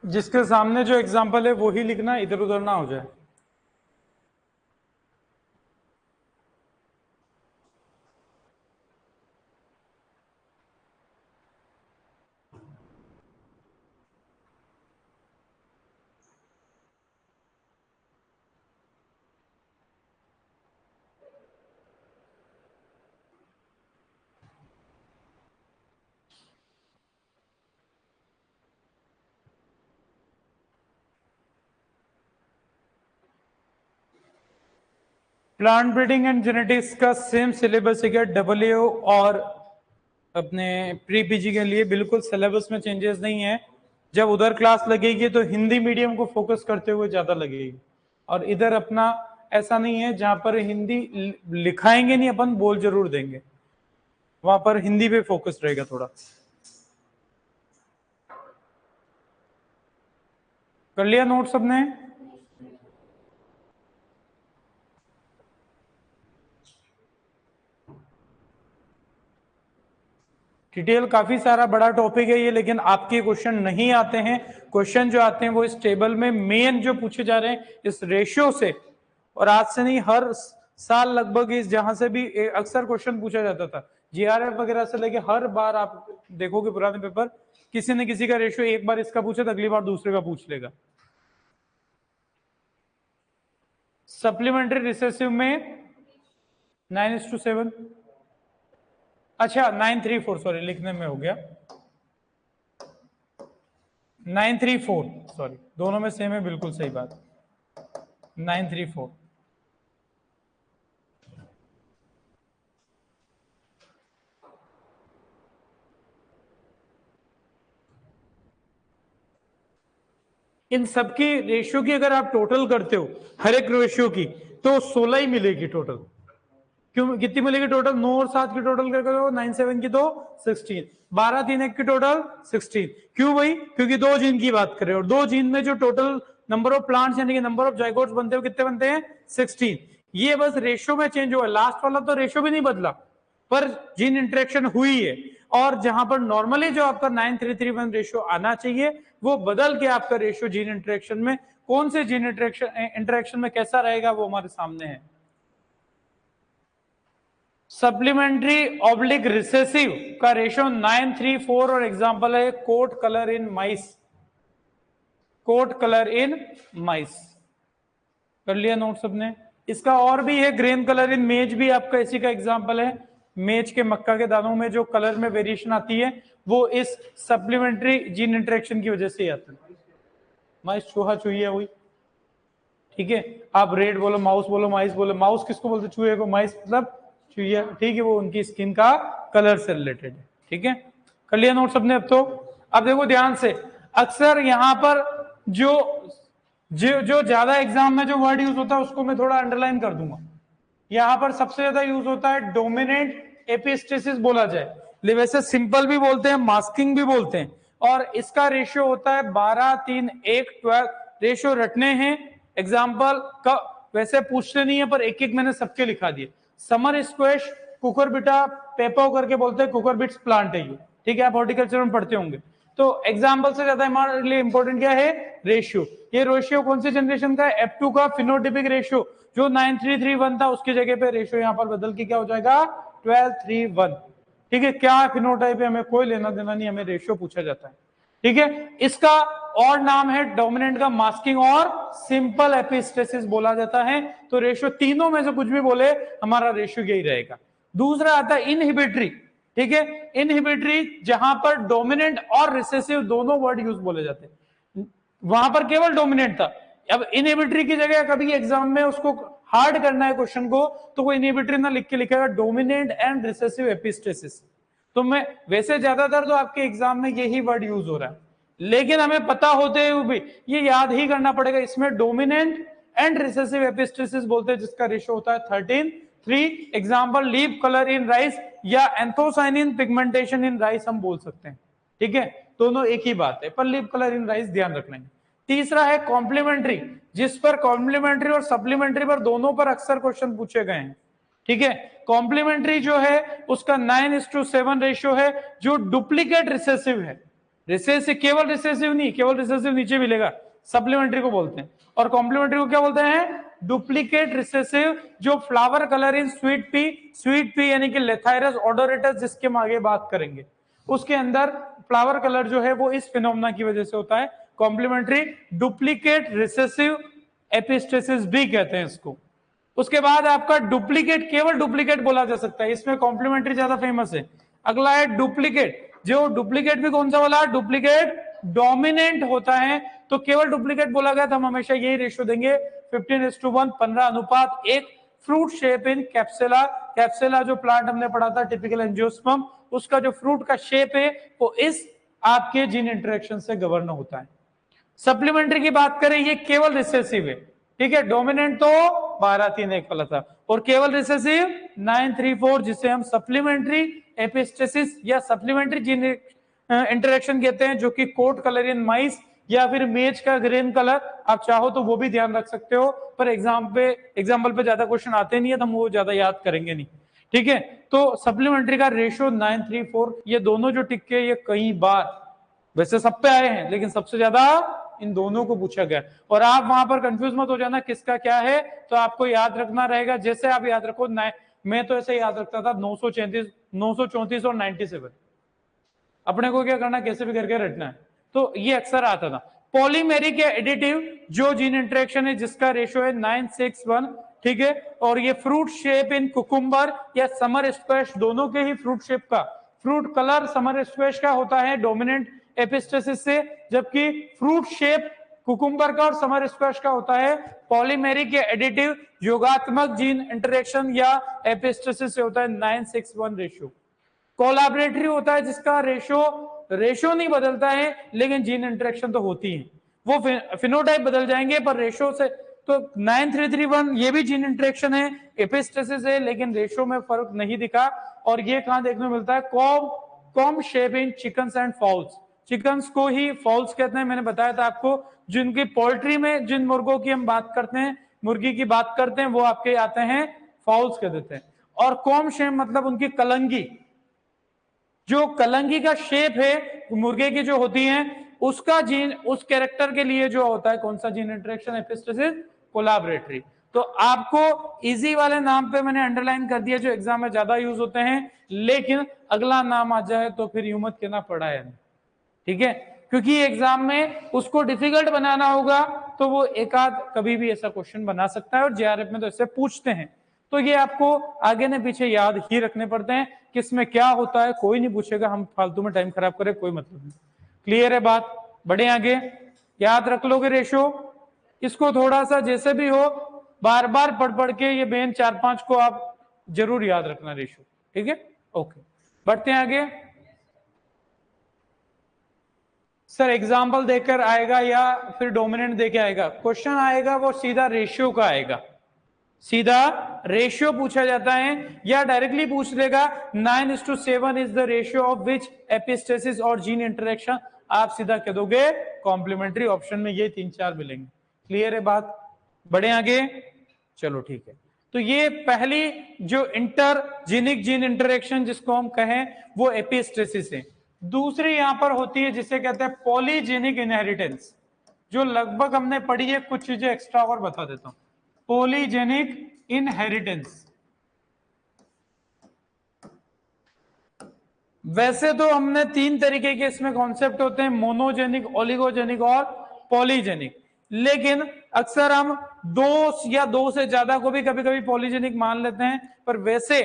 जिसके सामने जो एग्जाम्पल है वो ही लिखना, इधर उधर ना हो जाए। प्लांट ब्रीडिंग एंड जेनेटिक्स का सेम सिलेबस है क्या डब्ल्यू और अपने प्री पीजी के लिए? बिल्कुल सिलेबस में चेंजेस नहीं है। जब उधर क्लास लगेगी तो हिंदी मीडियम को फोकस करते हुए ज्यादा लगेगी, और इधर अपना ऐसा नहीं है, जहां पर हिंदी लिखाएंगे नहीं अपन, बोल जरूर देंगे, वहां पर हिंदी पे फोकस रहेगा थोड़ा। कर लिया नोट सबने? डिटेल काफी सारा बड़ा टॉपिक है ये, लेकिन आपके क्वेश्चन नहीं आते हैं। क्वेश्चन जो आते हैं वो इस टेबल में मेन जो पूछे जा रहे हैं इस रेशियो से, और आज से नहीं, हर साल लगभग इस जहां से भी अक्सर क्वेश्चन पूछा जाता था, जीआरएफ वगैरह से लेके हर बार आप देखोगे पुराने पेपर, किसी न किसी का रेशियो एक बार इसका पूछा तो अगली बार दूसरे का पूछ लेगा। सप्लीमेंट्री रिसेसिव में 9:7, अच्छा 9:3:4, सॉरी लिखने में हो गया 9:3:4, सॉरी दोनों में सेम है, बिल्कुल सही बात, 9:3:4। इन सबकी रेशियो की अगर आप टोटल करते हो हर एक रेशियो की, तो 16 ही मिलेगी टोटल। क्यों, कितनी मिलेगी टोटल? 9 और 7 की टोटल करके 9 7 की तो 16, 12 3 1 की टोटल 16। क्यों भाई? क्योंकि दो जीन की बात करें, और दो जीन में जो टोटल नंबर ऑफ प्लांट्स यानी कि नंबर ऑफ जाइगोट्स बनते हो कितने बनते हैं? 16। ये बस रेशियो में चेंज हुआ, लास्ट वाला तो रेशियो भी नहीं बदला, पर जीन इंटरेक्शन हुई है। और जहां पर नॉर्मली जो आपका 9:3:1 रेशियो आना चाहिए, वो बदल के आपका रेशियो जीन इंटरेक्शन में, कौन से जीन इंटरेक्शन में कैसा रहेगा वो हमारे सामने है। सप्लीमेंट्री ऑब्लिक रिसेसिव का रेशियो 9:3:4, और एग्जांपल है coat colour in mice, coat colour in mice. कर लिया नोट सबने? इसका और भी है, ग्रेन कलर इन मेज भी आपका इसी का एग्जांपल है। मेज के मक्का के दानों में जो कलर में वेरिएशन आती है वो इस सप्लीमेंट्री जीन इंटरेक्शन की वजह से ही आता है। माइस चूहा चूहिया हुई, ठीक है, आप रेड बोलो, माउस बोलो, माइस बोलो। माउस किसको बोलते? चूहे को। माइस मतलब चूहिया, ठीक है, वो उनकी स्किन का कलर से रिलेटेड है, ठीक है। कर लिया नोट सबने? अब तो अब देखो ध्यान से, अक्सर यहां पर जो जो जो ज्यादा एग्जाम में जो वर्ड यूज होता है उसको मैं थोड़ा अंडरलाइन कर दूंगा। यहां पर सबसे ज्यादा यूज होता है डोमिनेंट एपिस्टेसिस बोला जाए, वैसे सिंपल भी बोलते हैं, मास्किंग भी बोलते हैं, और इसका रेशियो होता है 12 3 1 12। रेशियो रटने हैं, एग्जाम्पल का वैसे पूछते नहीं है, पर एक एक मैंने सबके लिखा दिए। समर स्क्वैश कुकुरबिटा पेपो करके बोलते हैं, कुकुरबिट्स प्लांट है ये, ठीक है, आप हॉर्टिकल्चर में पढ़ते होंगे। तो एग्जाम्पल से ज्यादा हमारे लिए इंपॉर्टेंट क्या है, रेशियो। ये रेशियो कौन सी जनरेशन का है, F2 का फिनोटिपिक रेशियो, जो 9331 था उसकी जगह पे रेशियो यहाँ पर बदल के क्या हो जाएगा 1231, ठीक है। क्या फिनोटाइप है हमें कोई लेना देना नहीं, हमें रेशियो पूछा जाता है, ठीक है। इसका और नाम है डोमिनेंट का मास्किंग और सिंपल एपिस्टेसिस बोला जाता है। तो रेशियो तीनों में से कुछ भी बोले हमारा रेशियो यही रहेगा। दूसरा आता है इनहिबिटरी, ठीक है। इनहिबिटरी जहां पर डोमिनेंट और रिसेसिव दोनों वर्ड यूज बोले जाते हैं, वहां पर केवल डोमिनेंट था। अब इनहिबिटरी की जगह कभी एग्जाम में उसको हार्ड करना है क्वेश्चन को, तो वो इनहिबिटरी ना लिख के लिखेगा डोमिनेंट एंड रिसेसिव एपिस्टेसिस। तो मैं वैसे ज्यादातर तो आपके एग्जाम में यही वर्ड यूज हो रहा है, लेकिन हमें पता होते हुए भी ये याद ही करना पड़ेगा, इसमें डोमिनेंट एंड रिसेसिव एपिस्टेसिस बोलते हैं, जिसका रेशियो होता है 13:3। Example leaf colour in rice या एंथोसाइनिन पिगमेंटेशन इन राइस हम बोल सकते हैं, ठीक है। दोनों एक ही बात है, पर लीफ कलर इन राइस ध्यान रखना है। तीसरा है कॉम्प्लीमेंट्री, जिस पर कॉम्प्लीमेंट्री और सप्लीमेंट्री पर दोनों पर अक्सर क्वेश्चन पूछे गए हैं, ठीक है। कॉम्प्लीमेंट्री जो है उसका 9:7 रेशियो है, जो डुप्लीकेट रिसेसिव है। रिसेसिव केवल रिसेसिव नहीं, केवल रिसेसिव नीचे मिलेगा, सप्लीमेंट्री को बोलते हैं। और कॉम्प्लीमेंट्री को क्या बोलते हैं, डुप्लीकेट रिसेसिव, जो flower colour in sweet pea यानी कि लेथाइरस ओडोरेटस जिसके हम आगे बात करेंगे, उसके अंदर फ्लावर कलर जो है वो इस फिनोमेना की वजह से होता है। कॉम्प्लीमेंट्री डुप्लीकेट रिसेसिव एपिस्टेसिस भी कहते हैं इसको। उसके बाद आपका डुप्लीकेट, केवल डुप्लीकेट बोला जा सकता है, इसमें कॉम्प्लीमेंट्री ज्यादा फेमस है। अगला है डुप्लीकेट, जो डुप्लीकेट भी कौन सा वाला, डुप्लीकेट डोमिनेंट होता है। तो केवल डुप्लीकेट बोला गया तो हम हमेशा यही रेशियो देंगे 15:1, 15:1। फ्रूट शेप इन कैप्सुला, कैप्सुला जो प्लांट हमने पढ़ा था टिपिकल एंजियोस्पर्म, उसका जो फ्रूट का शेप है वो इस आपके जीन इंटरेक्शन से गवर्न होता है। सप्लीमेंट्री की बात करें, ये केवल रिसेसिव है, ठीक है। डोमिनेंट तो 12:3 वाला था, और केवल रिसेसिव 9:3-4, जिसे हम सप्लीमेंट्री एपिस्टेसिस या सप्लीमेंट्री जीन इंटरेक्शन कहते हैं, जो कि कोट कलर इन माइस या फिर मेज का ग्रेन कलर, आप चाहो तो वो भी ध्यान रख सकते हो, पर एग्जाम्पल पे ज्यादा क्वेश्चन आते नहीं है तो हम वो ज्यादा याद करेंगे नहीं, ठीक है। तो सप्लीमेंट्री का रेशियो 9:3-4, ये दोनों जो टिक के ये कई बार वैसे सब पे आए हैं, लेकिन सबसे ज्यादा इन दोनों को पूछा गया। और आप वहां पर कंफ्यूज मत हो जाना किसका क्या है, तो आपको याद रखना रहेगा, जैसे आप याद रखो, मैं तो ऐसे याद रखता था 934 और 97, अपने को क्या करना, कैसे भी करके रटना है, तो ये अक्सर आता था। पॉलीमेरिक या एडिटिव जो जीन इंटरेक्शन है जिसका रेशियो है 9:6:1, ठीक है। और ये फ्रूट शेप इन कुकुम्बर या समर स्क्वैश, दोनों के ही फ्रूट शेप का, फ्रूट कलर समर स्क्वैश का होता है डोमिनेंट एपिस्टेसिस से, जबकि फ्रूट शेप कुकुम्बर का और समर स्क्वैश का होता है पॉलीमेरिक या एडिटिव योगात्मक जीन इंटरेक्शन या एपिस्टेसिस से होता है 9:6:1 रेशियो। कोलैबोरेटरी होता है जिसका रेशियो नहीं बदलता है, लेकिन जीन इंटरेक्शन तो होती है, वो फिनोटाइप बदल जाएंगे पर रेशियो से। तो 9:3:1 ये भी जीन इंटरेक्शन है, एपिस्टेसिस है, लेकिन रेशियो में फर्क नहीं दिखा। और ये कहां देखने को मिलता है, com shape in chickens and fowls, chickens को ही फाउल्स कहते हैं, मैंने बताया था आपको। जिनकी पोल्ट्री में जिन मुर्गों की हम बात करते हैं, मुर्गी की बात करते हैं, वो आपके आते हैं फाउल्स कह देते हैं। और कॉम शेप मतलब उनकी कलंगी, जो कलंगी का शेप है मुर्गे की जो होती है, उसका जीन, उस कैरेक्टर के लिए जो होता है कौन सा जीन इंटरेक्शन, एपिस्टेसिस, कोलैबोरेटरी। तो आपको इजी वाले नाम पे मैंने अंडरलाइन कर दिया जो एग्जाम में ज्यादा यूज होते हैं, लेकिन अगला नाम आ जाए तो फिर यूं मत कहना पड़ा है, ठीक है, क्योंकि एग्जाम में उसको डिफिकल्ट बनाना होगा, तो वो एक आध कभी भी ऐसा क्वेश्चन बना सकता है, और जेआरएफ में तो ऐसे पूछते हैं। तो ये आपको आगे ने पीछे याद ही रखने पड़ते हैं, किसमें क्या होता है कोई नहीं पूछेगा, हम फालतू में टाइम खराब करें कोई मतलब नहीं। क्लियर है बात, बढ़े आगे, याद रख लोगे रेशो, इसको थोड़ा सा जैसे भी हो बार बार पढ़ के ये मेन 4-5 को आप जरूर याद रखना रेशो, ठीक है। ओके, बढ़ते हैं आगे। सर एग्जाम्पल देकर आएगा या फिर डोमिनेंट देके आएगा, क्वेश्चन आएगा वो सीधा रेशियो का आएगा, सीधा रेशियो पूछा जाता है, या डायरेक्टली पूछ लेगा 9:7 is the ratio of which epistasis और जीन इंटरेक्शन, आप सीधा कह दोगे कॉम्प्लीमेंट्री, ऑप्शन में ये 3-4 मिलेंगे। क्लियर है बात, बढ़े आगे, चलो ठीक है। तो ये पहली जो इंटरजीनिक जीन इंटरेक्शन जिसको हम कहें वो एपिस्टेसिस है। दूसरी यहां पर होती है जिसे कहते हैं पॉलीजेनिक इनहेरिटेंस, जो लगभग हमने पढ़ी है, कुछ चीजें एक्स्ट्रा और बता देता हूं। पॉलीजेनिक इनहेरिटेंस, वैसे तो हमने तीन तरीके के इसमें कॉन्सेप्ट होते हैं, मोनोजेनिक, ओलिगोजेनिक और पॉलीजेनिक, लेकिन अक्सर हम दो या दो से ज्यादा को भी कभी कभी पॉलीजेनिक मान लेते हैं। पर वैसे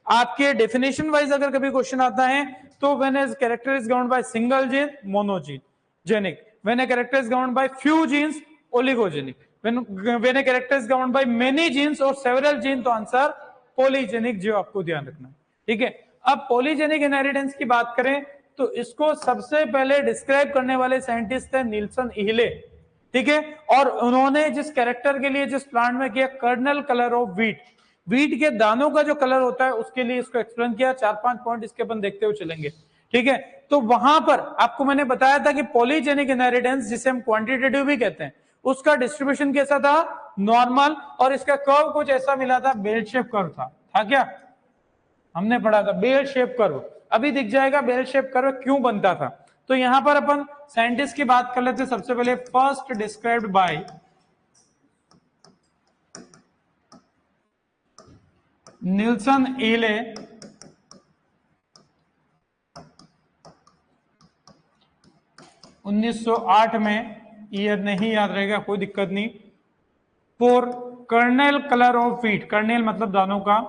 आपके डेफिनेशन वाइज अगर कभी क्वेश्चन आता है तो when a character is governed by single gene, monogenic, when a character is governed by few genes, oligogenic, when a character is governed by many genes और सेवरल जीन, तो answer polygenic, जो आपको ध्यान रखना है। ठीक है, अब पॉलीजेनिक इनहेरिटेंस की बात करें तो इसको सबसे पहले डिस्क्राइब करने वाले साइंटिस्ट है निल्सन इहिले। ठीक है, और उन्होंने जिस कैरेक्टर के लिए जिस प्लांट में किया, kernel colour of wheat, wheat के दानों का जो कलर होता है उसके लिए इसको एक्सप्लेन किया। 4-5 पॉइंट इसके अपन देखते हुए चलेंगे। ठीक है, तो वहां पर आपको मैंने बताया था कि पॉलीजेनिक इनहेरिटेंस, जिसे हम क्वांटिटेटिव भी कहते हैं, उसका डिस्ट्रीब्यूशन कैसा था, नॉर्मल, और इसका कर्व कुछ ऐसा मिला था, बेल शेप कर्व था क्या, हमने पढ़ा था बेल शेप कर्व। अभी दिख जाएगा बेल शेप कर्व क्यों बनता था। तो यहां पर अपन साइंटिस्ट की बात कर लेते हैं। सबसे पहले फर्स्ट डिस्क्राइब्ड बाय निल्सन इहिले, (1908) में, ईयर नहीं याद रहेगा कोई दिक्कत नहीं, for kernel colour of wheat, kernel मतलब दानों का,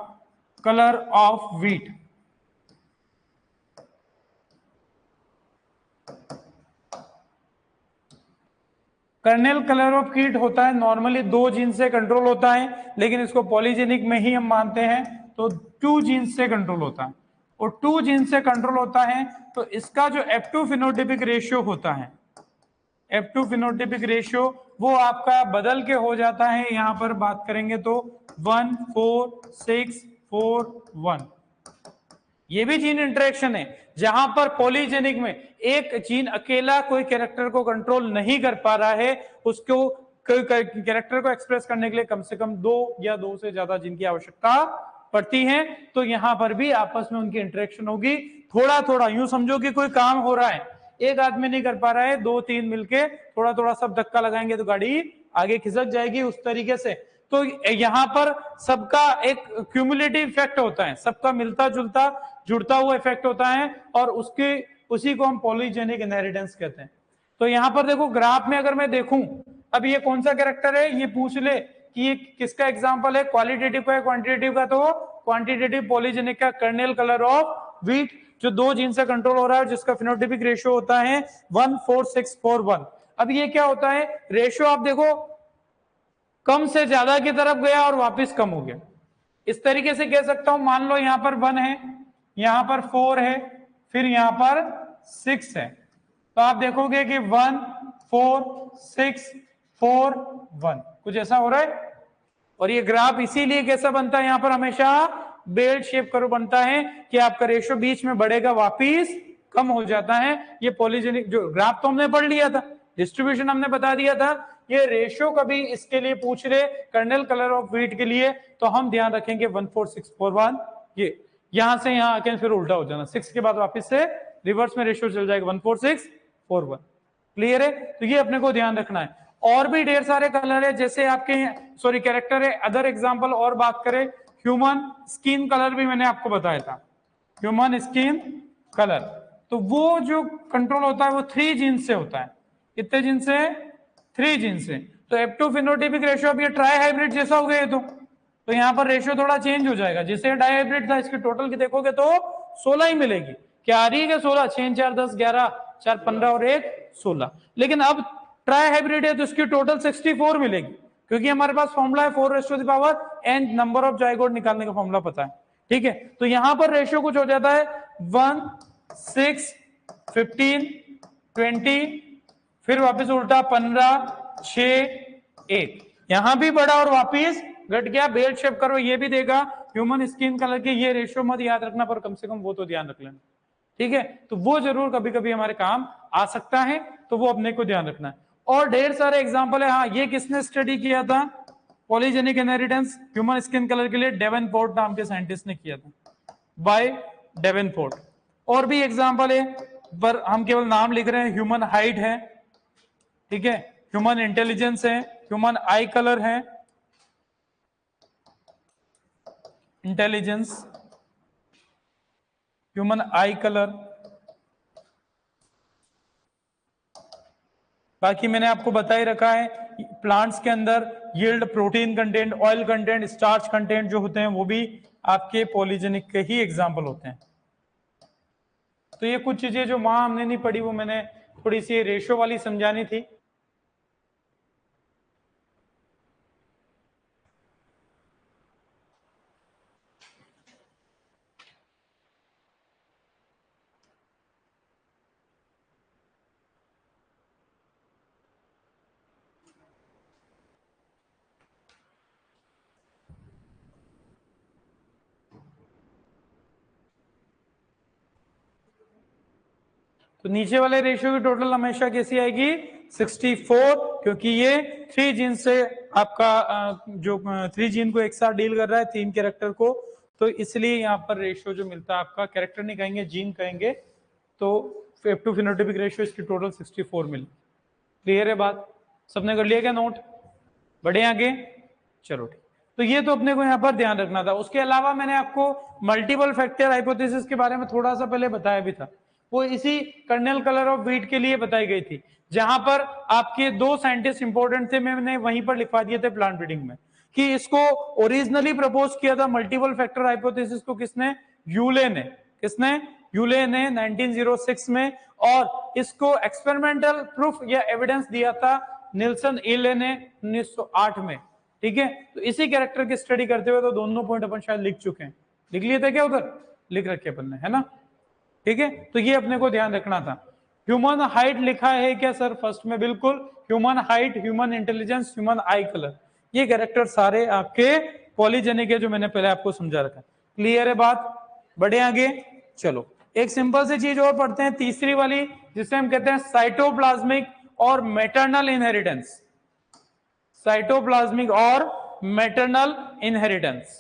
colour of wheat. Kernel colour of wheat होता है नॉर्मली 2 जीन से कंट्रोल होता है, लेकिन इसको पॉलीजेनिक में ही हम मानते हैं, तो 2 जीन से कंट्रोल होता है। और 2 जीन से कंट्रोल होता है तो इसका जो F2 फिनोटाइपिक रेशियो होता है, F2 फिनोटाइपिक रेशियो, वो आपका बदल के हो जाता है, यहां पर बात करेंगे तो 1-4-6-4-1। ये भी जीन इंटरेक्शन है, जहां पर पॉलीजेनिक में एक जीन अकेला कोई कैरेक्टर को कंट्रोल नहीं कर पा रहा है, उसको कैरेक्टर को एक्सप्रेस करने के लिए कम से कम 2 या 2 से ज्यादा जीन की आवश्यकता पड़ती है। तो यहां पर भी आपस में उनकी इंटरेक्शन होगी। थोड़ा थोड़ा यूं समझो कि कोई काम हो रहा है, एक आदमी नहीं कर पा रहा है, 2-3 मिलके थोड़ा थोड़ा सब धक्का लगाएंगे तो गाड़ी आगे खिसक जाएगी, उस तरीके से। तो यहां पर सबका एक क्यूमुलेटिव इफेक्ट होता है, सबका मिलता जुलता जुड़ता हुआ इफेक्ट होता है, और उसी को हम पॉलीजेनिक इनहेरिटेंस कहते हैं। तो यहां पर देखो ग्राफ में अगर मैं देखूं, अब ये कौन सा कैरेक्टर है, ये पूछ ले कि ये किसका एग्जांपल है, क्वालिटेटिव का है क्वांटिटेटिव का, तो क्वांटिटेटिव पॉलीजेनिक का, कर्नेल कलर ऑफ व्हीट, जो 2 जीन से कंट्रोल हो रहा है, जिसका फिनोटाइपिक रेशियो होता है 1-4-6-4-1। अब ये क्या होता है, रेशियो आप देखो कम से ज्यादा की तरफ गया और वापस कम हो गया। इस तरीके से कह सकता हूं, मान लो यहां पर 1 है, यहां पर 4 है, फिर यहां पर 6 है, तो आप देखोगे कि 1-4-6-4-1 कुछ ऐसा हो रहा है। और ये ग्राफ इसीलिए कैसा बनता है, यहां पर हमेशा बेल शेप कर्व बनता है कि आपका रेशियो बीच में बढ़ेगा, वापिस कम हो जाता है। ये पॉलीजेनिक जो ग्राफ तो हमने पढ़ लिया था, डिस्ट्रीब्यूशन हमने बता दिया था। ये रेशियो कभी इसके लिए पूछ रहे कर्नेल कलर ऑफ व्हीट के लिए, तो हम ध्यान रखेंगे 1-4-6-4-1। ये यहां से यहां आके फिर उल्टा हो जाना, 6 के बाद वापस से रिवर्स में रेशियो चल जाएगा 1-4-6-4-1। क्लियर है, तो ये अपने को ध्यान रखना है। और भी ढेर सारे कलर है, जैसे आपके कैरेक्टर है। अदर एग्जांपल और बात करें, ह्यूमन स्किन कलर भी मैंने आपको बताया था, ह्यूमन स्किन कलर, तो वो जो कंट्रोल होता है वो 3 जीन से होता है। कितने जीन से, 3 जीन से। तो F2 फिनोटाइपिक रेशियो, अब ये ट्राई हाइब्रिड जैसा हो गया, तो यहां पर रेशियो थोड़ा चेंज हो जाएगा। जैसे डाई हाइब्रिड था, इसकी टोटल की देखोगे तो 16 ही मिलेगी। क्या आ रही है, 16, 6 4 10 11 4 15 और 1 16। लेकिन अब ट्राई हाइब्रिड है तो इसकी टोटल 64 मिलेगी, क्योंकि हमारे पास फॉर्मूला है 4n नंबर ऑफ जाइगोट निकालने का फॉर्मूला पता है। ठीक है, तो यहां पर रेशियो कुछ हो जाता है 1 6 15 20, फिर वापस उल्टा 15 6 1, यहां भी बढ़ा और वापिस घट गया। बेल शेप करो, ये भी देगा। ह्यूमन स्किन कलर के ये रेशियो मत याद रखना, पर कम से कम वो तो ध्यान रख लेना। ठीक है, तो वो जरूर कभी कभी हमारे काम आ सकता है, तो वो अपने को ध्यान रखना है। और ढेर सारे एग्जांपल है। हाँ, ये किसने स्टडी किया था, polygenic inheritance human skin colour के लिए डेवेनपोर्ट नाम के साइंटिस्ट ने किया था, बाय डेवेनपोर्ट। और भी एग्जांपल है, पर हम केवल नाम लिख रहे हैं। ह्यूमन हाइट है, ठीक है, ह्यूमन इंटेलिजेंस है, ह्यूमन आई कलर है, इंटेलिजेंस, ह्यूमन आई कलर। बाकी मैंने आपको बता ही रखा है, प्लांट्स के अंदर yield, protein content, oil content, starch content जो होते हैं वो भी आपके पॉलीजेनिक के ही एग्जाम्पल होते हैं। तो ये कुछ चीजें जो वहां हमने नहीं पढ़ी वो मैंने थोड़ी सी रेशो वाली समझानी थी। तो नीचे वाले रेशियो की टोटल हमेशा कैसी आएगी? 64, क्योंकि ये 3 जीन से आपका जो 3 जीन को एक साथ डील कर रहा है, 3 कैरेक्टर को, तो इसलिए यहाँ पर रेशियो जो मिलता है आपका, कैरेक्टर नहीं कहेंगे, जीन कहेंगे, तो F2 फिनोटाइपिक रेशियो इसकी टोटल 64 मिली। क्लियर है बात? सबने कर लिया क्या नोट? बढ़े आगे, चलो ठीक। तो ये तो अपने को यहाँ पर ध्यान रखना था। उसके अलावा मैंने आपको मल्टीपल फैक्टर हाइपोथेसिस के बारे में थोड़ा सा पहले बताया भी था, वो इसी कर्नेल कलर ऑफ व्हीट के लिए बताई गई थी, जहां पर आपके 2 साइंटिस्ट इंपॉर्टेंट थे, मैंने वहीं पर लिखवा दिए थे प्लांट ब्रीडिंग में, कि इसको ओरिजिनली प्रपोज किया था मल्टीपल फैक्टर हाइपोथेसिस को किसने? यूले ने। किसने? यूले ने 1906 में। और इसको एक्सपेरिमेंटल प्रूफ या एविडेंस दिया था निल्सन इले ने 1908 में। ठीक है, तो इसी कैरेक्टर की स्टडी करते हुए तो दोनों पॉइंट अपन शायद लिख चुके हैं। लिख लिए थे क्या? उधर लिख रखे अपन ने, है ना? ठीक है, तो ये अपने को ध्यान रखना था। ह्यूमन हाइट लिखा है क्या सर फर्स्ट में? बिल्कुल, human height, human intelligence, human आई कलर, ये कैरेक्टर सारे आपके पॉलीजेनिक है, जो मैंने पहले आपको समझा रखा। क्लियर है बात? बढ़े आगे, चलो एक सिंपल सी चीज और पढ़ते हैं, तीसरी वाली, जिसे हम कहते हैं साइटोप्लाज्मिक और मैटरनल इनहेरिटेंस। साइटोप्लाज्मिक और मैटरनल इनहेरिटेंस।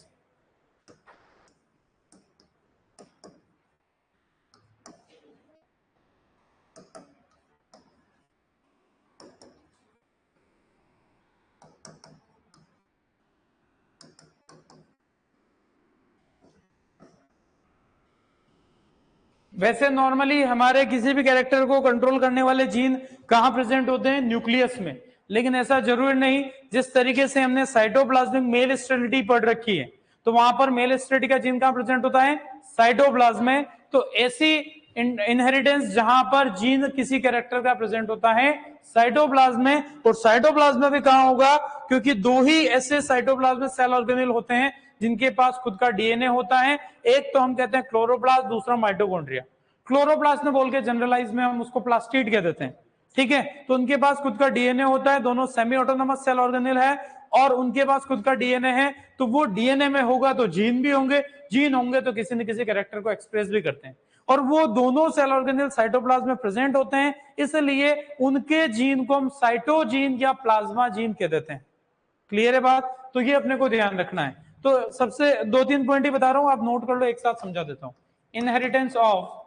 वैसे नॉर्मली हमारे किसी भी कैरेक्टर को कंट्रोल करने वाले जीन कहां प्रेजेंट होते हैं? न्यूक्लियस में। लेकिन ऐसा जरूरी नहीं। जिस तरीके से हमने साइटोप्लाज्मिक मेल स्टेरिलिटी पढ़ रखी है, तो वहां पर मेल स्टेरिलिटी का जीन कहां प्रेजेंट होता है? साइटोप्लाज्म में। तो ऐसी इनहेरिटेंस जहां पर जीन किसी कैरेक्टर का प्रेजेंट होता है साइटोप्लाज्म में, और साइटोप्लाज्म में भी कहां होगा? क्योंकि 2 ही ऐसे साइटोप्लाज्म सेल ऑर्गेनेल होते हैं जिनके पास खुद का डीएनए होता है। एक तो हम कहते हैं क्लोरोप्लास्ट, दूसरा माइटोकॉन्ड्रिया। क्लोरोप्लास्ट में बोल के जनरलाइज में हम उसको प्लास्टिड कह देते हैं। ठीक है, तो उनके पास खुद का डीएनए होता है, दोनों सेमी ऑटोनोमस सेल ऑर्गेनेल है, और उनके पास खुद का डीएनए है, तो वो डीएनए में होगा तो जीन भी होंगे, जीन होंगे तो किसी न किसी कैरेक्टर को एक्सप्रेस भी करते हैं, और वो दोनों सेल ऑर्गेनेल साइटोप्लाज्म में प्रेजेंट होते हैं, इसलिए उनके जीन को हम साइटोजीन या प्लाज्मा जीन कह देते हैं। क्लियर है बात? तो ये अपने को ध्यान रखना है। तो सबसे 2-3 पॉइंट ही बता रहा हूं, आप नोट कर लो, एक साथ समझा देता हूं। Inheritance of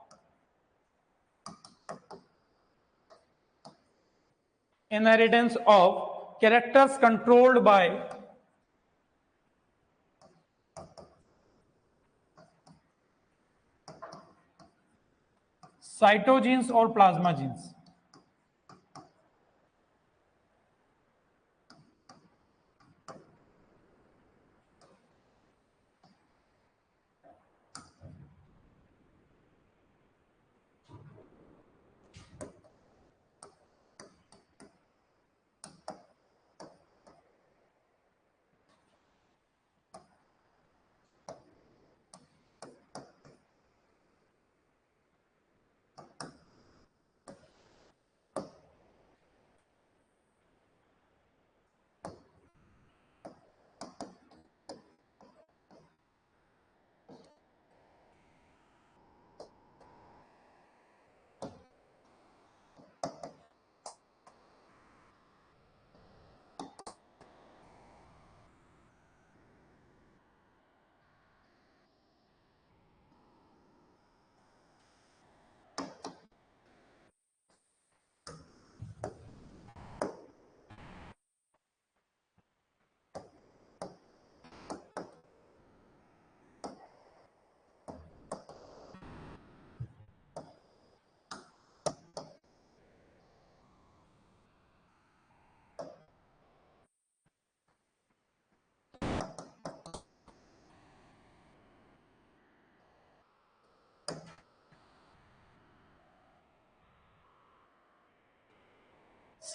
characters controlled by साइटोजीन्स और प्लाज्मा जीन्स।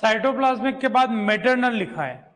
साइटोप्लाज्मिक के बाद मैटरनल लिखा है।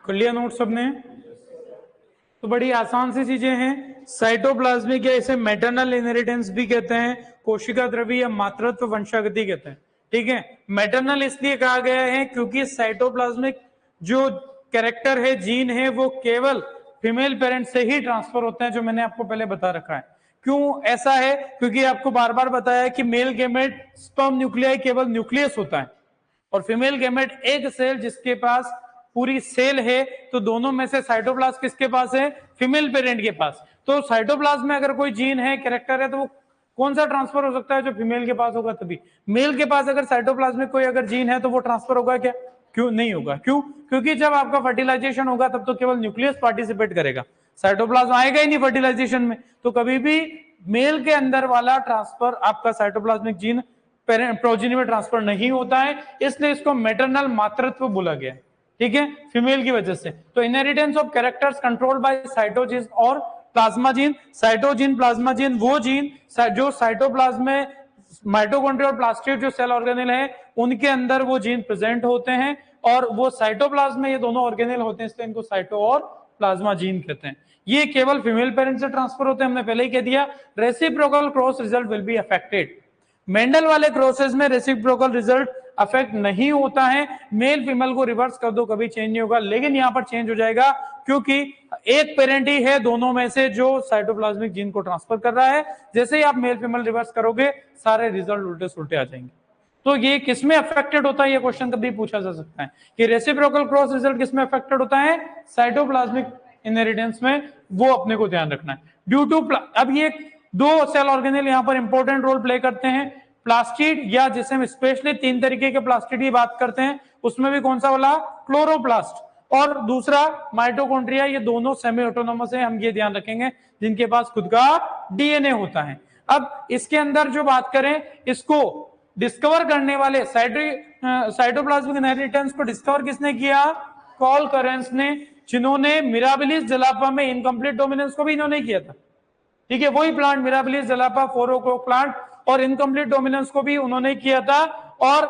कर लिया नोट सबने? तो बड़ी आसान सी चीजें हैं। साइटोप्लाज्मिक या इसे मैटरनल इनहेरिटेंस भी कहते हैं, कोशिका द्रव्य या मातृत्व वंशागति कहते हैं। ठीक है, मैटरनल इसलिए कहा गया है क्योंकि साइटोप्लाज्मिक जो कैरेक्टर है, जीन है, वो केवल फीमेल पेरेंट से ही ट्रांसफर होते हैं, जो मैंने आपको पहले बता रखा है। क्यों ऐसा है? क्योंकि आपको बार बार बताया कि मेल गेमेट स्पर्म न्यूक्लियाई केवल न्यूक्लियस होता है और फीमेल गेमेट एक सेल जिसके पास पूरी सेल है। तो दोनों में से साइटोप्लाज्म किसके पास है? फीमेल पेरेंट के पास। तो साइटोप्लाज्म में अगर कोई जीन है, कैरेक्टर है, तो वो कौन सा ट्रांसफर हो सकता है? जो फीमेल के पास होगा तभी। मेल के पास अगर साइटोप्लाज्म में कोई अगर जीन है तो वो ट्रांसफर होगा क्या? क्यों नहीं होगा? क्यों? क्योंकि जब आपका फर्टिलाइजेशन होगा तब तो केवल न्यूक्लियस पार्टिसिपेट करेगा, साइटोप्लाज्म आएगा ही नहीं फर्टिलाइजेशन में। तो कभी भी मेल के अंदर वाला ट्रांसफर आपका साइटोप्लाज्मिक जीन प्रोजेनी में ट्रांसफर नहीं होता है, इसलिए इसको मैटरनल मातृत्व बोला गया। ठीक है, फीमेल की वजह से। तो inheritance of characters controlled by cytogene और plasma gene. Cytogene, plasma gene वो जीन जो साइटोप्लाज्म में माइटोकॉन्ड्रिया और प्लास्टिड जो सेल ऑर्गेनेल है उनके अंदर वो जीन प्रेजेंट होते हैं, और वो साइटोप्लाज्म में ये दोनों ऑर्गेनेल होते हैं, इसलिए इनको साइटो और प्लाज्मा जीन कहते हैं। ये केवल फीमेल पेरेंट से ट्रांसफर होते हैं, हमने पहले ही कह दिया। Reciprocal cross result will be affected. Mendel वाले क्रॉसेस में रेसिप्रोकल रिजल्ट अफेक्ट नहीं होता है, मेल फीमेल को रिवर्स कर दो कभी चेंज नहीं होगा, लेकिन यहां पर चेंज हो जाएगा क्योंकि एक पेरेंट ही है दोनों में से जो साइटोप्लाज्मिक जीन को ट्रांसफर कर रहा है। जैसे ही आप मेल फीमेल रिवर्स करोगे सारे रिजल्ट उल्टे सुल्टे आ जाएंगे। तो ये किसमें अफेक्टेड होता है? ये क्वेश्चन कभी पूछा जा सकता है कि रेसिप्रोकल क्रॉस रिजल्ट किसमें अफेक्टेड होता है? साइटोप्लाज्मिक इनहेरिटेंस में। वो अपने को ध्यान रखना है। ड्यू टू अब ये दो सेल ऑर्गेनेल यहां पर इंपॉर्टेंट रोल प्ले करते हैं। प्लास्टिड, या जिसे हम स्पेशली 3 तरीके के प्लास्टिड की बात करते हैं, उसमें भी कौन सा वाला? क्लोरोप्लास्ट, और दूसरा माइटोकॉन्ड्रिया। ये दोनों सेमी ऑटोनोमस है, हम ये ध्यान रखेंगे, जिनके पास खुद का डीएनए होता है। अब इसके अंदर जो बात करें, इसको डिस्कवर करने वाले साइटोप्लाज्मिक इनहेरिटेंस को डिस्कवर किसने किया? कॉल करेंस ने, जिन्होंने मिराबिलिस जलापा में इनकम्प्लीट डोमिनेंस को भी इन्होंने किया था। ठीक है, वही प्लांट मिराबिलिस जलापा 4 o'clock प्लांट, और इनकम्प्लीट डोमिनेंस को भी उन्होंने किया था, और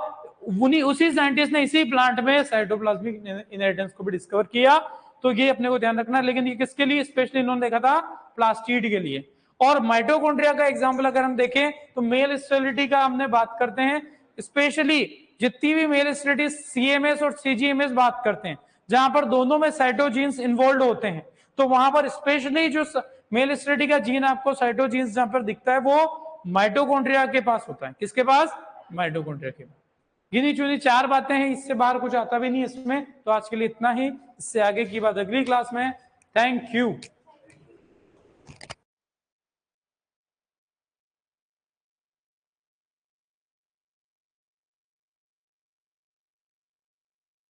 उसी साइंटिस्ट ने इसी प्लांट में साइटोप्लाज्मिक इनहेरिटेंस को भी डिस्कवर किया। तो ये अपने को ध्यान रखना। लेकिन ये किसके लिए स्पेशली इन्होंने देखा था? प्लास्टिड के लिए। और माइटोकॉन्ड्रिया का एग्जांपल अगर हम देखें तो मेल स्टेरिलिटी का हमने बात करते हैं, स्पेशली जितनी भी मेल स्टेरिलिटी सीएमएस और सीजीएमएस बात करते हैं, जहां पर दोनों में साइटोजीन्स इन्वॉल्व होते हैं, तो वहां पर स्पेशली जो मेल स्टेरिलिटी का जीन आपको साइटोजीन्स जहां पर दिखता है वो माइटोकॉन्ड्रिया के पास होता है। किसके पास? माइटोकॉन्ड्रिया के पास। गिनी चुनी 4 बातें हैं, इससे बाहर कुछ आता भी नहीं इसमें। तो आज के लिए इतना ही, इससे आगे की बात अगली क्लास में। Thank you.